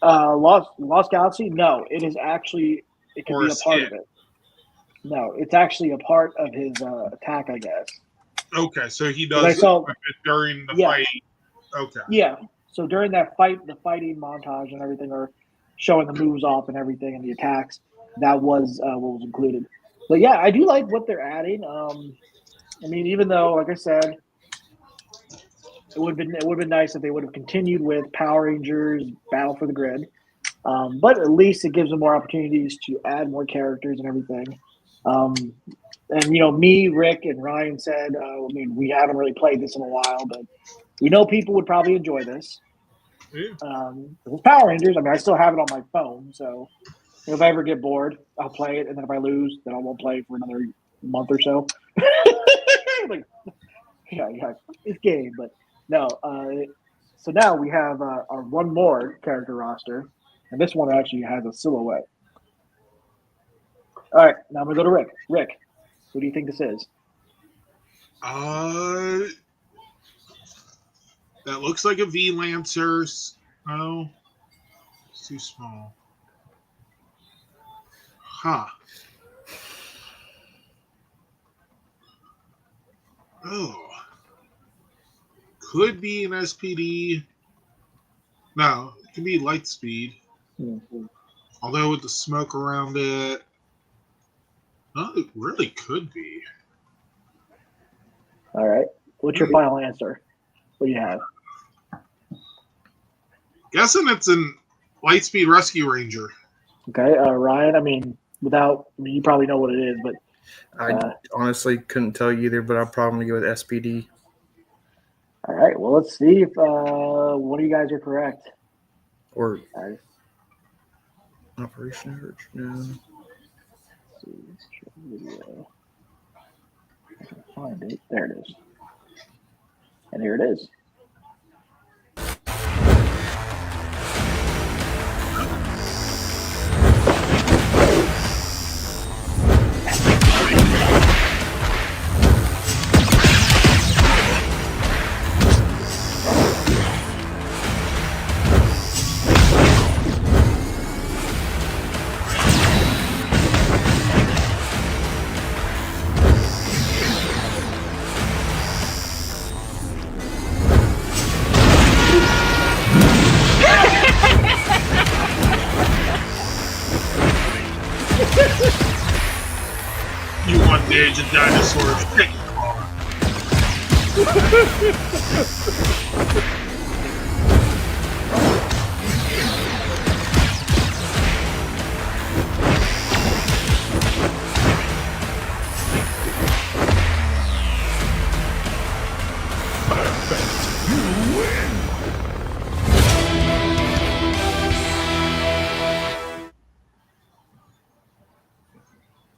Lost Galaxy? No, it is actually. It could be a part of it. No, it's actually a part of his attack, I guess. Okay, so he 'Cause I does saw- equip it during the Yeah. fight. Okay. Yeah. So during that fight, the fighting montage and everything, or showing the moves off and everything and the attacks, that was what was included. But yeah, I do like what they're adding. I mean, even though, like I said, it would have been nice if they would have continued with Power Rangers Battle for the Grid. But at least it gives them more opportunities to add more characters and everything. And me, Rick, and Ryan said, I mean, we haven't really played this in a while, but we know people would probably enjoy this. With Power Rangers, I mean, I still have it on my phone, so if I ever get bored, I'll play it, and then if I lose, then I won't play for another month or so. Like, yeah, it's game, but no. So now we have our one more character roster, and this one actually has a silhouette. All right, now I'm gonna go to Rick. Rick, who do you think this is? That looks like a V Lancer. No, it's too small. Huh. Oh. Could be an SPD. No, it could be Lightspeed. Mm-hmm. Although with the smoke around it, no, it really could be. All right, what's your final answer? What do you have? Guessing it's an Lightspeed Rescue Ranger. Okay, Ryan. I mean, you probably know what it is, but I honestly couldn't tell you either, but I'll probably go with SPD. All right, well, let's see if one of you guys are correct. Or Guys. Operation Average? No. Let's see, video. I can find it. There it is. And here it is. You want the Age of Dinosaurs? Take a car.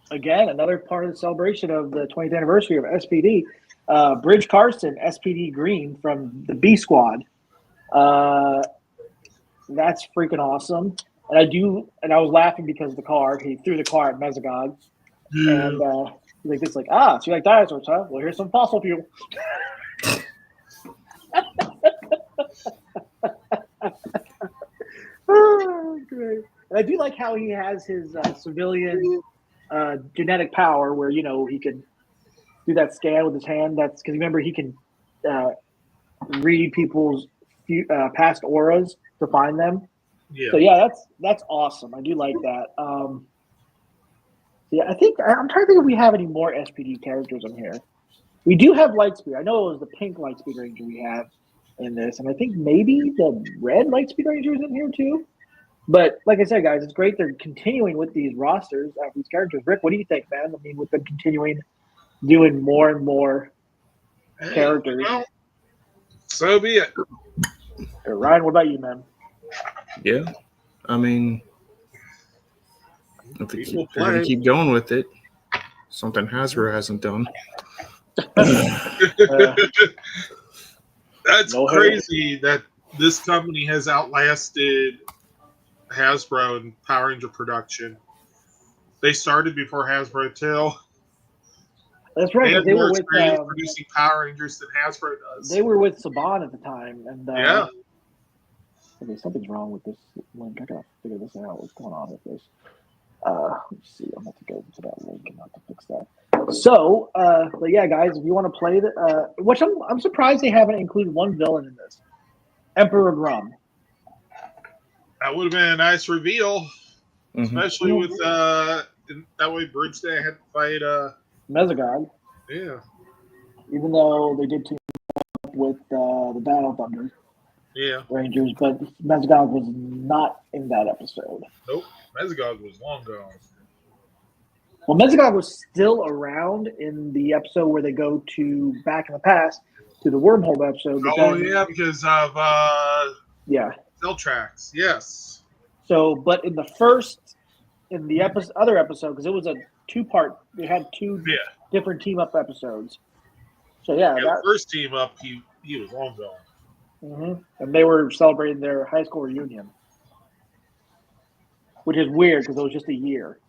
Again, another part of the celebration of the 20th anniversary of SPD. Bridge Carson, SPD Green from the B Squad. That's freaking awesome. And I was laughing because of the car. He threw the car at Megazord. And like this, like, so you like dinosaurs, huh? Well, here's some fossil fuel. Oh, great. And I do like how he has his civilian genetic power where, he can do that scan with his hand. That's because remember he can read people's past auras to find them. Yeah. So yeah, that's awesome. I do like that. Yeah, I think I'm trying to think if we have any more SPD characters on here. We do have Lightspeed. I know it was the pink Lightspeed Ranger we have in this, and I think maybe the red Lightspeed Ranger is in here too. But like I said, guys, it's great they're continuing with these rosters of these characters. Rick, what do you think, man? I mean, with them continuing doing more and more characters. Well, so be it. Ryan, what about you, man? Yeah. I mean, if they're going to keep going with it, something Hasbro hasn't done. That's crazy that this company has outlasted Hasbro in Power Ranger production. They started before Hasbro too. That's right. They had They more were with experience producing Power Rangers than Hasbro does. They were with Saban at the time, and yeah. Okay, something's wrong with this link. I gotta figure this out. What's going on with this? Let's see. I'm going to go to that link and have to fix that. So, but yeah, guys, if you want to play the, which I'm surprised they haven't included one villain in this, Emperor Grum. That would have been a nice reveal, especially with that way Bridge Day had to fight Megazord. Yeah. Even though they did team up with the Battle Thunder. Yeah. Rangers, but Megazord was not in that episode. Nope. Megazord was long gone. Well, Megazord was still around in the episode where they go to back in the past to the wormhole episode. But yeah, because of cell tracks. Yes. So, but in the other episode, because it was a 2-part, they had 2 different team up episodes. So the first team up, he was long gone. Mm-hmm. And they were celebrating their high school reunion, which is weird because it was just a year.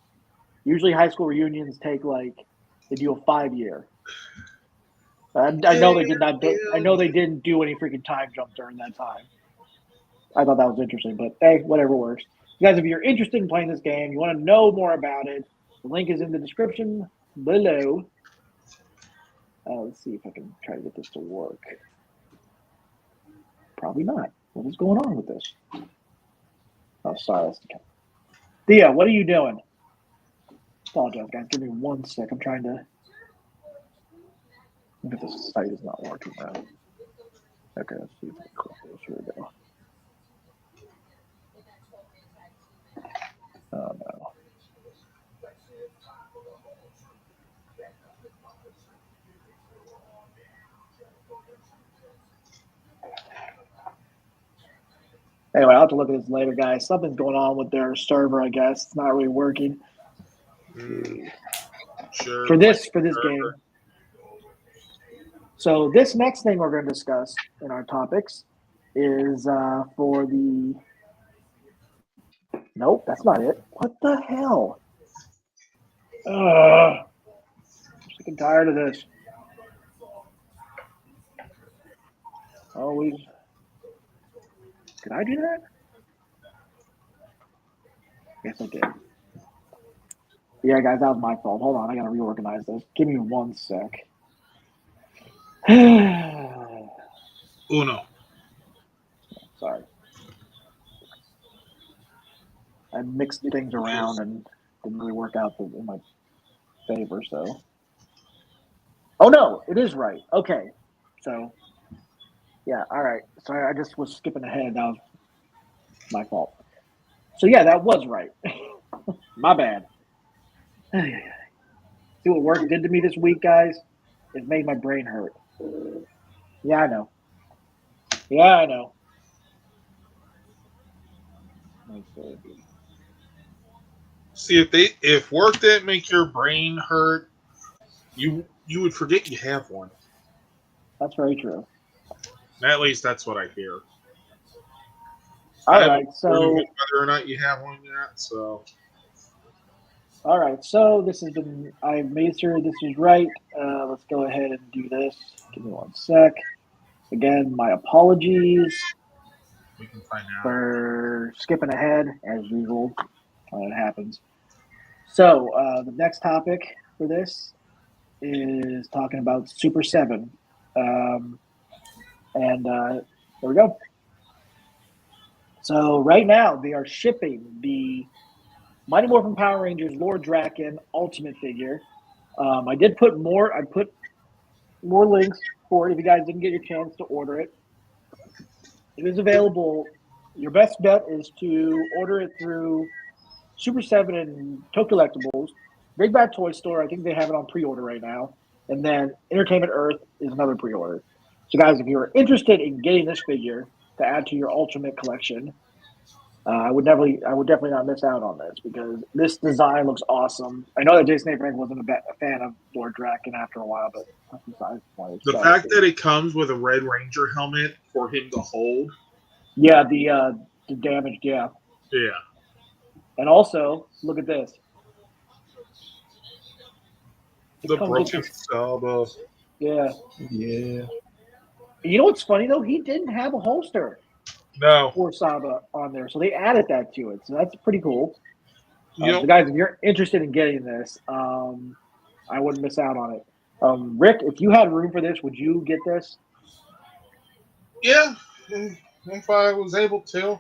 Usually, high school reunions take they do a 5-year. I know they did not. I know they didn't do any freaking time jump during that time. I thought that was interesting, but hey, whatever works. You guys, if you're interested in playing this game, you want to know more about it, the link is in the description below. Let's see if I can try to get this to work. Probably not. What is going on with this? Oh, sorry. Thea, what are you doing? Apologize, guys. Give me 1 sec. I'm trying to. I think this site is not working now. Okay, let's see if I can click this. Here we go. Oh, no. Anyway, I'll have to look at this later, guys. Something's going on with their server, I guess. It's not really working. Sure. For this game. So this next thing we're going to discuss in our topics is for the... Nope, that's not it. What the hell? I'm sick and tired of this. Always. Did I do that? Yes, I did. Yeah, guys, that was my fault. Hold on, I gotta reorganize this. Give me 1 sec. Uno. Sorry. I mixed things around and didn't really work out in my favor, so. Oh, no, it is right. Okay. So, yeah, all right. Sorry, I just was skipping ahead. That was my fault. So, yeah, that was right. My bad. See what work did to me this week, guys? It made my brain hurt. Yeah, I know. Yeah, I know. See, if work didn't make your brain hurt, you would forget you have one. That's very true. At least that's what I hear. All right, so whether or not you have one yet, so. All right, so this has been. I made sure this was right. Let's go ahead and do this. Give me 1 sec. Again, my apologies We can find out. for skipping ahead as usual. It happens. So the next topic for this is talking about Super 7. And there we go. So right now they are shipping the Mighty Morphin Power Rangers Lord Drakkon Ultimate figure. I put more links for it if you guys didn't get your chance to order it. It is available. Your best bet is to order it through Super 7 and Tokullectibles. Big Bad Toy Store, I think they have it on pre-order right now. And then Entertainment Earth is another pre-order. So guys, if you're interested in getting this figure to add to your Ultimate collection, I would definitely not miss out on this because this design looks awesome. I know that Jason A. Frank wasn't a fan of Lord Drakkon after a while, but the fact that it comes with a Red Ranger helmet for him to hold. Yeah, the damaged, yeah. Yeah. And also, look at this. The broken Saba. Yeah. Yeah. You know what's funny though? He didn't have a holster. No. For Saba on there, so they added that to it. So that's pretty cool. So guys, if you're interested in getting this, I wouldn't miss out on it. Rick, if you had room for this, would you get this? Yeah, if I was able to.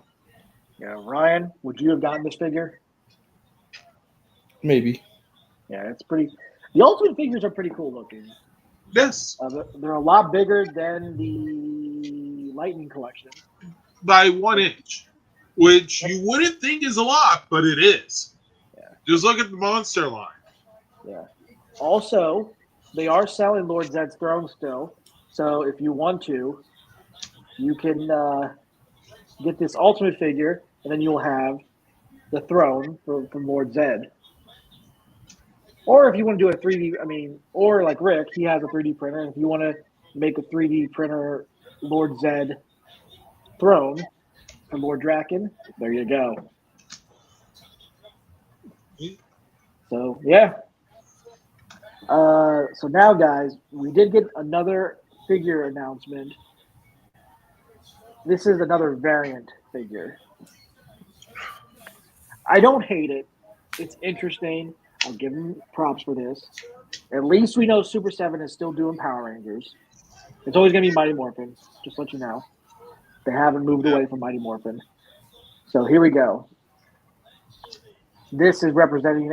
Yeah, Ryan, would you have gotten this figure? Maybe. Yeah, it's pretty. The Ultimate figures are pretty cool looking. Yes. They're a lot bigger than the Lightning collection. By 1 inch, which you wouldn't think is a lot, but it is. Yeah. Just look at the monster line. Yeah. Also, they are selling Lord Zed's throne still. So if you want to, you can get this Ultimate figure, and then you'll have the throne from Lord Zed. Or if you want to do a 3D, or like Rick, he has a 3D printer. If you want to make a 3D printer Lord Zed throne for Lord Drakkon, there you go. So, yeah. So now, guys, we did get another figure announcement. This is another variant figure. I don't hate it. It's interesting. I'll give them props for this. At least we know Super 7 is still doing Power Rangers. It's always going to be Mighty Morphin, just to let you know. They haven't moved away from Mighty Morphin. So here we go. This is representing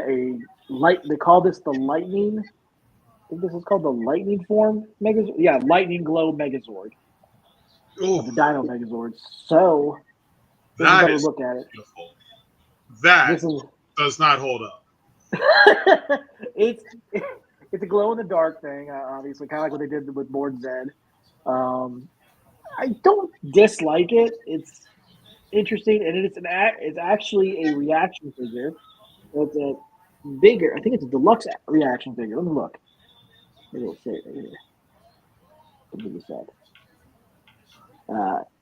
they call this the Lightning. I think this is called the Lightning form Megazord. Yeah, Lightning Glow Megazord. Oh, the Dino Megazord. So that is look at it. Beautiful. That does not hold up. It's a glow in the dark thing, obviously, kind of like what they did with Lord Zed. I don't dislike it. It's interesting, and it's actually a reaction figure. It's a bigger. I think it's a deluxe reaction figure. Let me look. Maybe it'll say it right here. What did it say?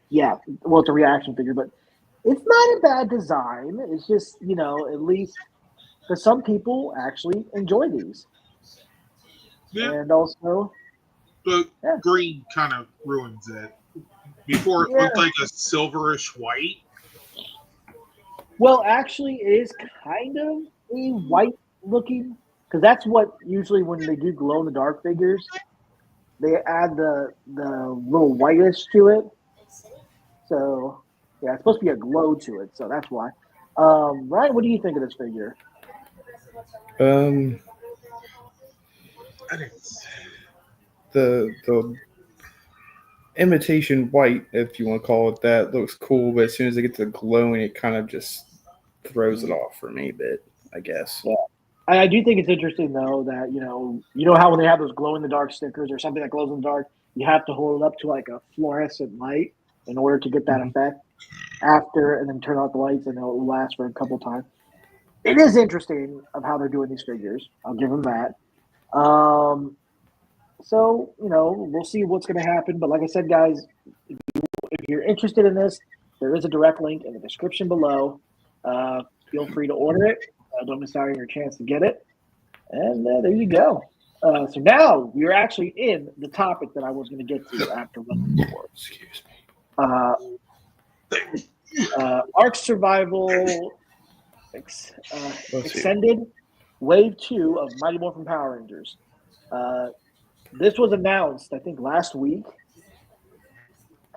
Yeah. Well, it's a reaction figure, but it's not a bad design. It's just, at least for some people actually enjoy these. Yeah. And also, the green kind of ruins it. Before it looked like a silverish white. Well, actually, it is kind of a white looking, because that's what usually when they do glow in the dark figures, they add the little whitish to it. So yeah, it's supposed to be a glow to it, so that's why. Ryan, what do you think of this figure? The imitation white, if you want to call it that, looks cool, but as soon as it gets to glowing, it kind of just throws it off for me a bit, I guess. Yeah. I do think it's interesting, though, that, you know how when they have those glow-in-the-dark stickers or something that glows in the dark, you have to hold it up to, like, a fluorescent light in order to get that effect after, and then turn out the lights, and it'll last for a couple times. It is interesting of how they're doing these figures. I'll give them that. So, we'll see what's going to happen. But like I said, guys, if you're interested in this, there is a direct link in the description below. Feel free to order it. Don't miss out on your chance to get it. And there you go. So now we're actually in the topic that I was going to get to after one before. Excuse me. Ark Survival Extended Wave 2 of Mighty Morphin Power Rangers. This was announced, I think, last week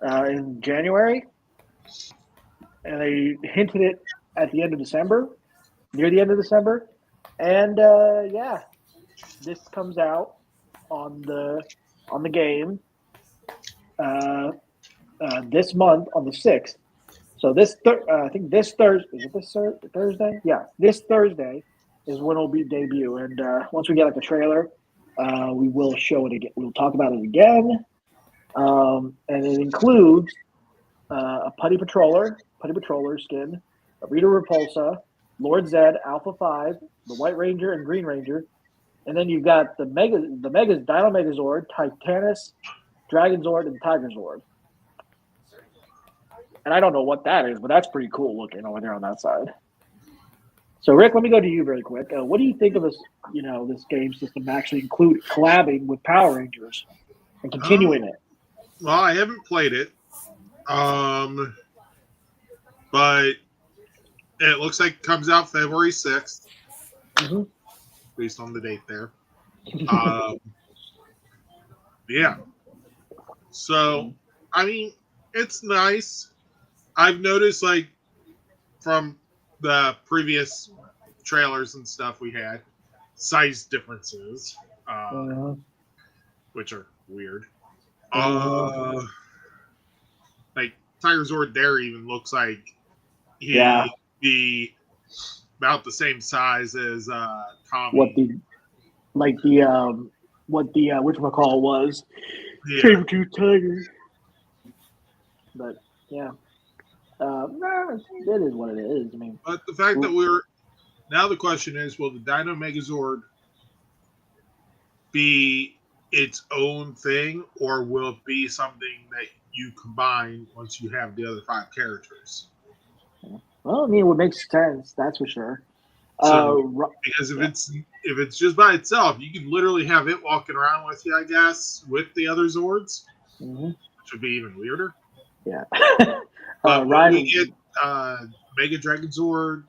in January. And they hinted it at the end of December. Near the end of December, and this comes out on the game this month on the 6th. So I think this Thursday, is it this Thursday? Yeah, this Thursday is when it'll be debut. And once we get like a trailer, we will show it again. We'll talk about it again, and it includes a Putty Patroller skin, a Rita Repulsa, Lord Zed, Alpha 5, the White Ranger and Green Ranger, and then you've got the Dino Megazord, Titanus, Dragonzord, and Tigerzord. And I don't know what that is, but that's pretty cool looking over there on that side. So, Rick, let me go to you really quick. What do you think of this? This game system actually collabing with Power Rangers and continuing it? Well, I haven't played it, but It looks like it comes out February 6th, Mm-hmm. based on the date there. Yeah. So, I mean, it's nice. I've noticed, like, from the previous trailers and stuff we had, size differences, which are weird. Like, Tiger Zord there even looks like he'd be about the same size as Tommy. whatchamacall was. Yeah. Saber-tooth tiger. But yeah. It is what it is. I mean, But the fact that now the question is, will the Dino Megazord be its own thing, or will it be something that you combine once you have the other 5 characters? well, I mean, it would make sense. That's for sure. So, because if it's just by itself, you can literally have it walking around with you, I guess, with the other Zords, which would be even weirder. Yeah. But when we get Mega Dragon Zord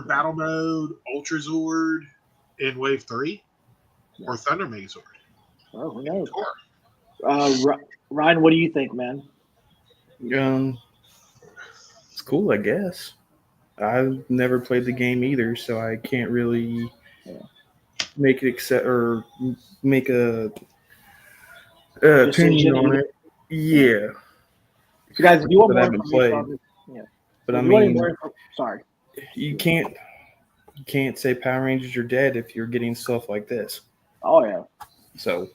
Battle Mode, Ultra Zord in Wave 3, or Thunder Megazord. Well, who knows? Ryan, what do you think, man? It's cool, I guess. I've never played the game either, so I can't really make make a opinion on it. Yeah. So guys, if you want more information on this, but I mean, you can't say Power Rangers are dead if you're getting stuff like this. Oh yeah. So.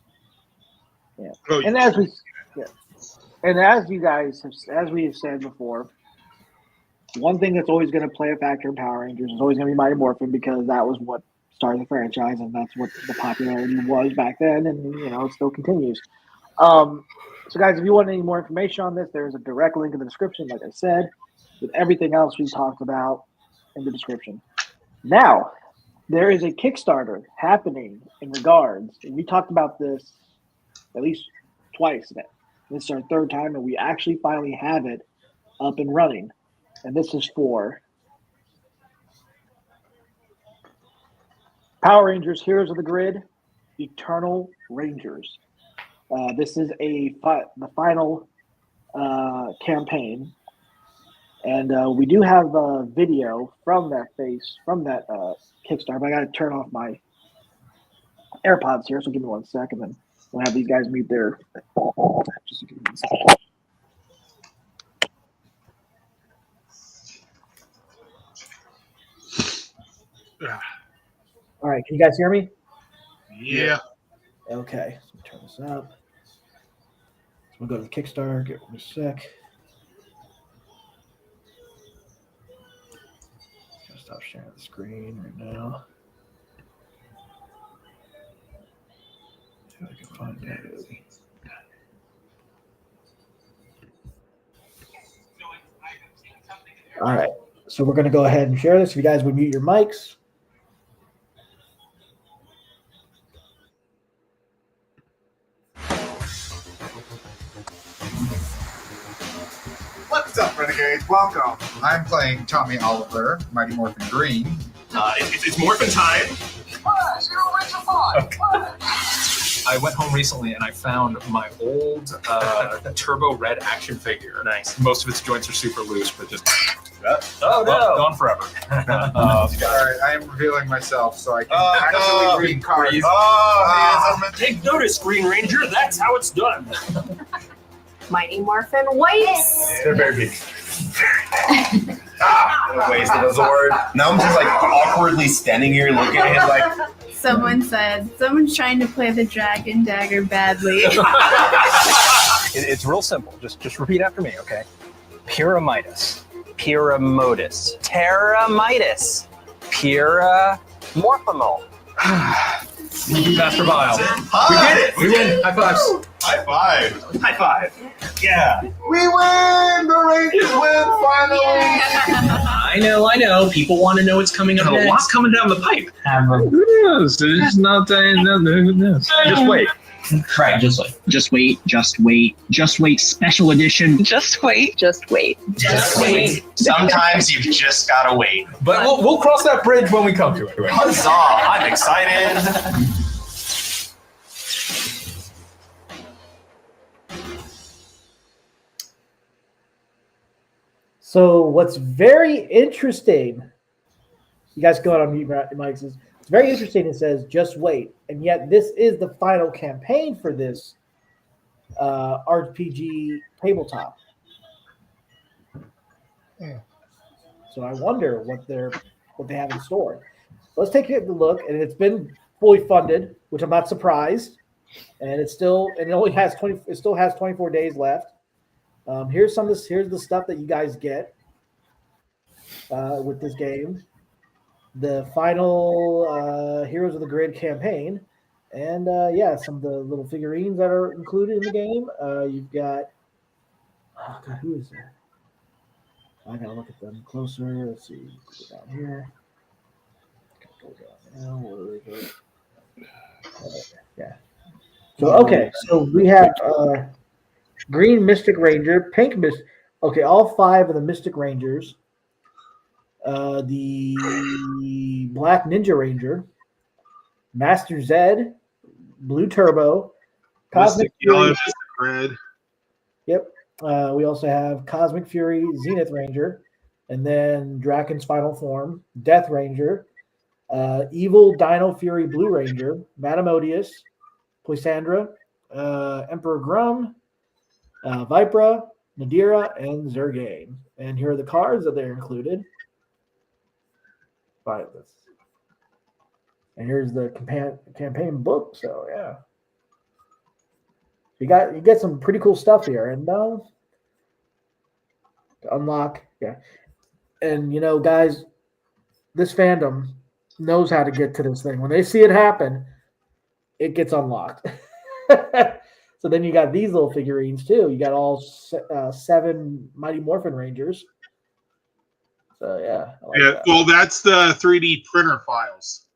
Yeah. And as we have said before, one thing that's always going to play a factor in Power Rangers is always going to be Mighty Morphin, because that was what started the franchise, and that's what the popularity was back then, and it still continues. So guys, if you want any more information on this, there's a direct link in the description, like I said, with everything else we talked about in the description. Now, there is a Kickstarter happening in regards, and we talked about this at least twice now. This is our 3rd time, and we actually finally have it up and running. And this is for Power Rangers Heroes of the Grid Eternal Rangers. This is the final campaign. And we do have a video from that Kickstarter. But I got to turn off my AirPods here, so give me 1 second, and we'll have these guys mute their. Just give me 1 second. All right, can you guys hear me? Yeah. Okay, so turn this up. So we'll go to the Kickstarter. Give me a sec. Gotta stop sharing the screen right now. See if I can find that. All right, so we're going to go ahead and share this. If you guys would mute your mics. What's up, Renegades? Welcome. I'm playing Tommy Oliver, Mighty Morphin Green. It's Morphin time. I went home recently and I found my old Turbo Red action figure. Nice. Most of its joints are super loose, but just gone forever. All right, I am revealing myself so I can actually read cards. Take notice, Green Ranger. That's how it's done. Mighty Morphin Whites. They're very big. Wasted a Zord. Now I'm just like awkwardly standing here looking at him like. Someone said someone's trying to play the Dragon Dagger badly. It's real simple. Just repeat after me, okay? Pyramidas, Pyramodus, Terramitis, Pyramorphimal. Master Vile. We did it. We win. High fives. High five. High five. Yeah. We win. The Rangers win finally. I know. People want to know what's coming up next. What's coming down the pipe? Who knows? There's not who knows. Just wait. Right, just wait. Just wait. Just wait. Just wait. Special edition. Just wait. Just wait. Just wait. Sometimes you've just gotta wait. But we'll cross that bridge when we come to it. Huzzah! I'm excited. So what's very interesting, you guys go on mute, Mike says, it's very interesting. It says, just wait. And yet this is the final campaign for this RPG tabletop. Yeah. So I wonder what they have in store. Let's take a look, and it's been fully funded, which I'm not surprised. And it still has 24 days left. Here's the stuff that you guys get with this game. The final Heroes of the Grid campaign. And some of the little figurines that are included in the game. You've got, oh God, who is that? I gotta look at them closer. Let's see. Go down here. Go down now. Where is it? Yeah. So we have green Mystic Ranger, pink Mystic. Okay, all 5 of the Mystic Rangers. The Black Ninja Ranger, Master Zed, Blue Turbo, Cosmic Fury. Mystic Red. Yep. We also have Cosmic Fury, Zenith Ranger, and then Drakkon's Final Form, Death Ranger, Evil Dino Fury Blue Ranger, Matamodius, Poisandra, Emperor Grum, Vipra, Nadira, and Zergain. And here are the cards that they're included. And here's the campaign book. So yeah, you get some pretty cool stuff here, and to unlock, yeah. And guys, this fandom knows how to get to this thing. When they see it happen, it gets unlocked. So then you got these little figurines too. You got all 7 Mighty Morphin Rangers. So yeah. That. Well, that's the 3D printer files.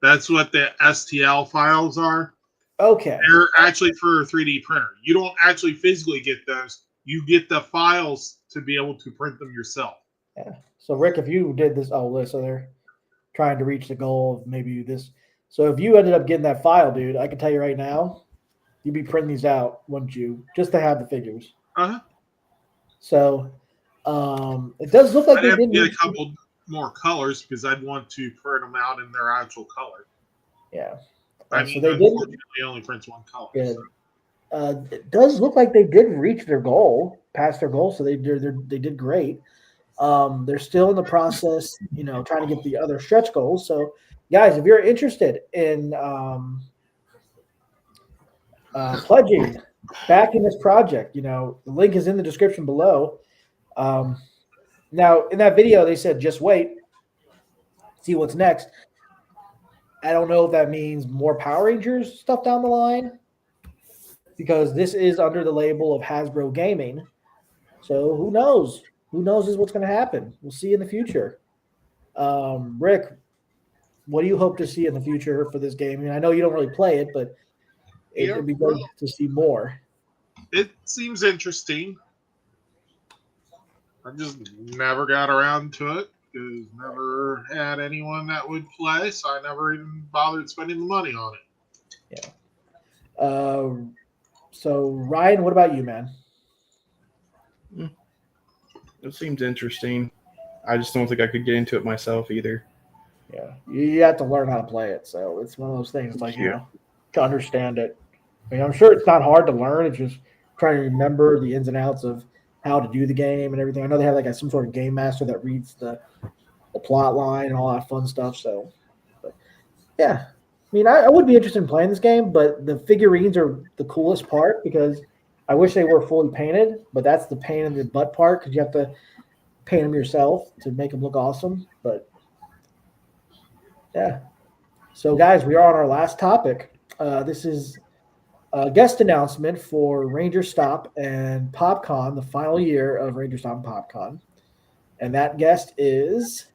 That's what the STL files are. Okay. They're actually for a 3D printer. You don't actually physically get those. You get the files to be able to print them yourself. Yeah. So Rick, if you did this, so they're trying to reach the goal of maybe this. So if you ended up getting that file, dude, I can tell you right now, you'd be printing these out, wouldn't you? Just to have the figures. Uh-huh. So it does look like I'd they have to did get a couple more colors because I'd want to print them out in their actual color. Yeah. I So mean, they unfortunately, it only prints one color. Yeah. So. It does look like they did reach their goal, past their goal, so they did great. They're still in the process, trying to get the other stretch goals. So, guys, if you're interested in pledging back in this project, the link is in the description below. Now, in that video, they said just wait, see what's next. I don't know if that means more Power Rangers stuff down the line, because this is under the label of Hasbro Gaming. So who knows? Who knows is what's going to happen? We'll see in the future. Rick, what do you hope to see in the future for this game? I mean, I know you don't really play it, but it would be good to see more. It seems interesting. I just never got around to it because never had anyone that would play, so I never even bothered spending the money on it. Yeah. So Ryan, what about you, man? It seems interesting. I just don't think I could get into it myself either. Yeah, you have to learn how to play it. So it's one of those things, like to understand it. I mean, I'm sure it's not hard to learn. It's just trying to remember the ins and outs of how to do the game and everything. I know they have like some sort of game master that reads the plot line and all that fun stuff. So, but yeah, I mean, I would be interested in playing this game, but the figurines are the coolest part because I wish they were fully painted, but that's the pain in the butt part because you have to paint them yourself to make them look awesome. But yeah. So guys, we are on our last topic. This is a guest announcement for Ranger Stop and PopCon, the final year of Ranger Stop and PopCon. And that guest is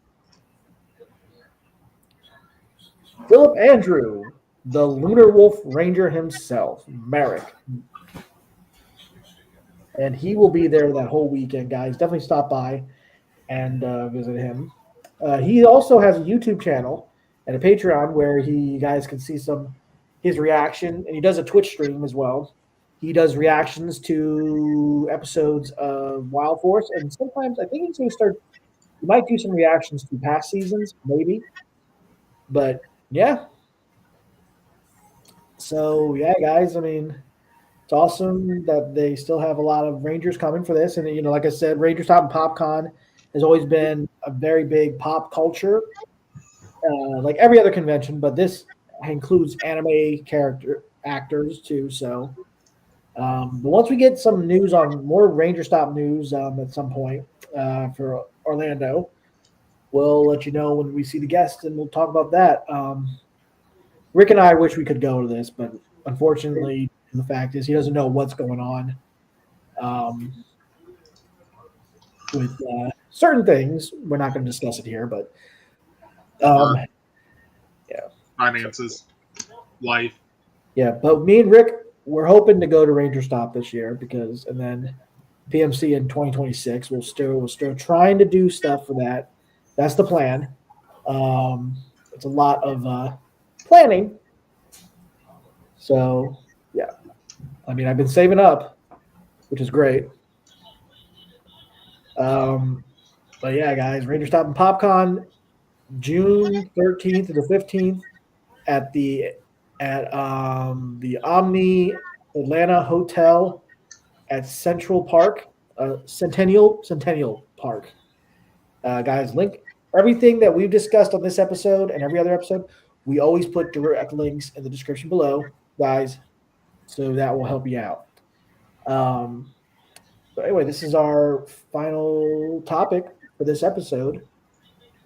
Philip Andrew. the Lunar Wolf Ranger himself, Merrick. And he will be there that whole weekend, guys. Definitely stop by and visit him. He also has a YouTube channel and a Patreon where you guys can see his reaction, and he does a Twitch stream as well. He does reactions to episodes of Wild Force, and sometimes I think he's going to start. He might do some reactions to past seasons, maybe. But yeah. So yeah, guys. I mean, it's awesome that they still have a lot of Rangers coming for this, and like I said, Ranger Stop and PopCon has always been a very big pop culture, like every other convention, but this includes anime character actors too. So, but once we get some news on more Ranger Stop news at some point for Orlando, we'll let you know when we see the guests, and we'll talk about that. Rick and I wish we could go to this, but unfortunately, the fact is he doesn't know what's going on with certain things. We're not going to discuss it here, but yeah, finances, life. Yeah, but me and Rick, we're hoping to go to Ranger Stop this year and then PMC in 2026. We're still trying to do stuff for that. That's the plan. It's a lot of planning. So yeah, I mean, I've been saving up, which is great. But yeah, guys, Ranger Stop and PopCon, June 13th to the 15th at the Omni Atlanta Hotel at Centennial Park. Guys, link everything that we've discussed on this episode and every other episode. We always put direct links in the description below, guys, so that will help you out. But anyway, this is our final topic for this episode.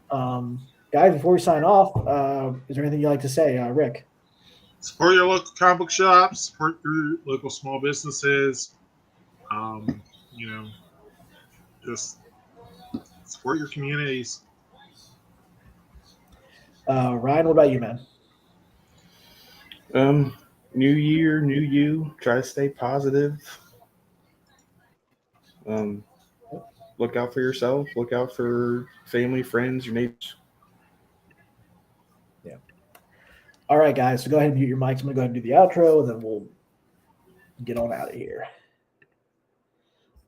Guys, before we sign off, is there anything you'd like to say, Rick? Support your local comic book shops. Support your local small businesses. Just support your communities. Ryan, what about you, man? New year, new you. Try to stay positive. Look out for yourself. Look out for family, friends, your neighbors. Yeah. All right, guys. So go ahead and mute your mics. I'm going to go ahead and do the outro, and then we'll get on out of here.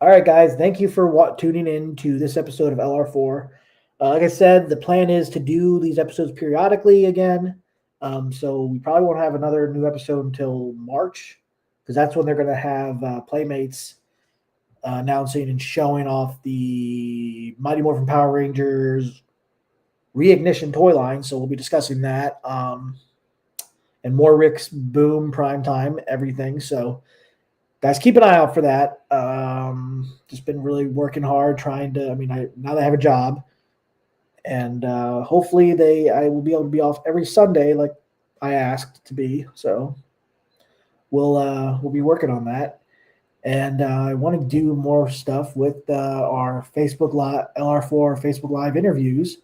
All right, guys. Thank you for tuning in to this episode of LR4. Like I said, the plan is to do these episodes periodically again. So we probably won't have another new episode until March, because that's when they're going to have Playmates announcing and showing off the Mighty Morphin Power Rangers Reignition toy line. So we'll be discussing that and more Rick's Boom Primetime, everything. So guys, keep an eye out for that. Just been really working hard trying to, now that I have a job, and hopefully I will be able to be off every Sunday like I asked to be. So we'll be working on that. And I want to do more stuff with our Facebook Live, LR4 Facebook Live interviews.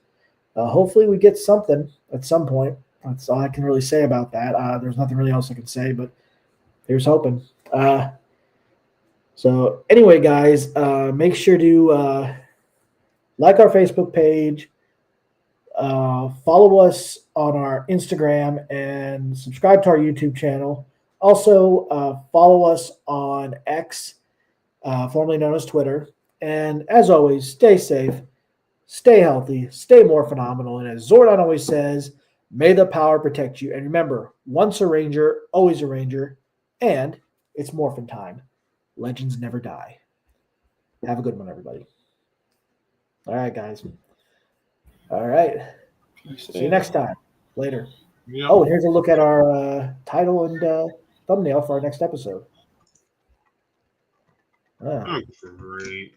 Hopefully we get something at some point. That's all I can really say about that. There's nothing really else I can say, but here's hoping. So anyway, guys, make sure to like our Facebook page, follow us on our Instagram, and subscribe to our YouTube channel. Also, follow us on X, formerly known as Twitter. And as always, stay safe, stay healthy, stay more phenomenal. And as Zordon always says, may the power protect you. And remember, once a Ranger, always a Ranger. And it's Morphin time. Legends never die. Have a good one, everybody. All right, guys. All right. See you next time. Later. Yep. Oh, and here's a look at our title and thumbnail for our next episode. Oh, great.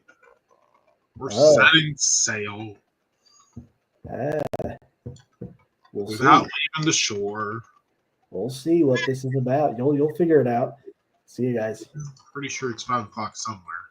We're setting sail. Without leaving the shore. We'll see what this is about. You'll figure it out. See you guys. Pretty sure it's 5 o'clock somewhere.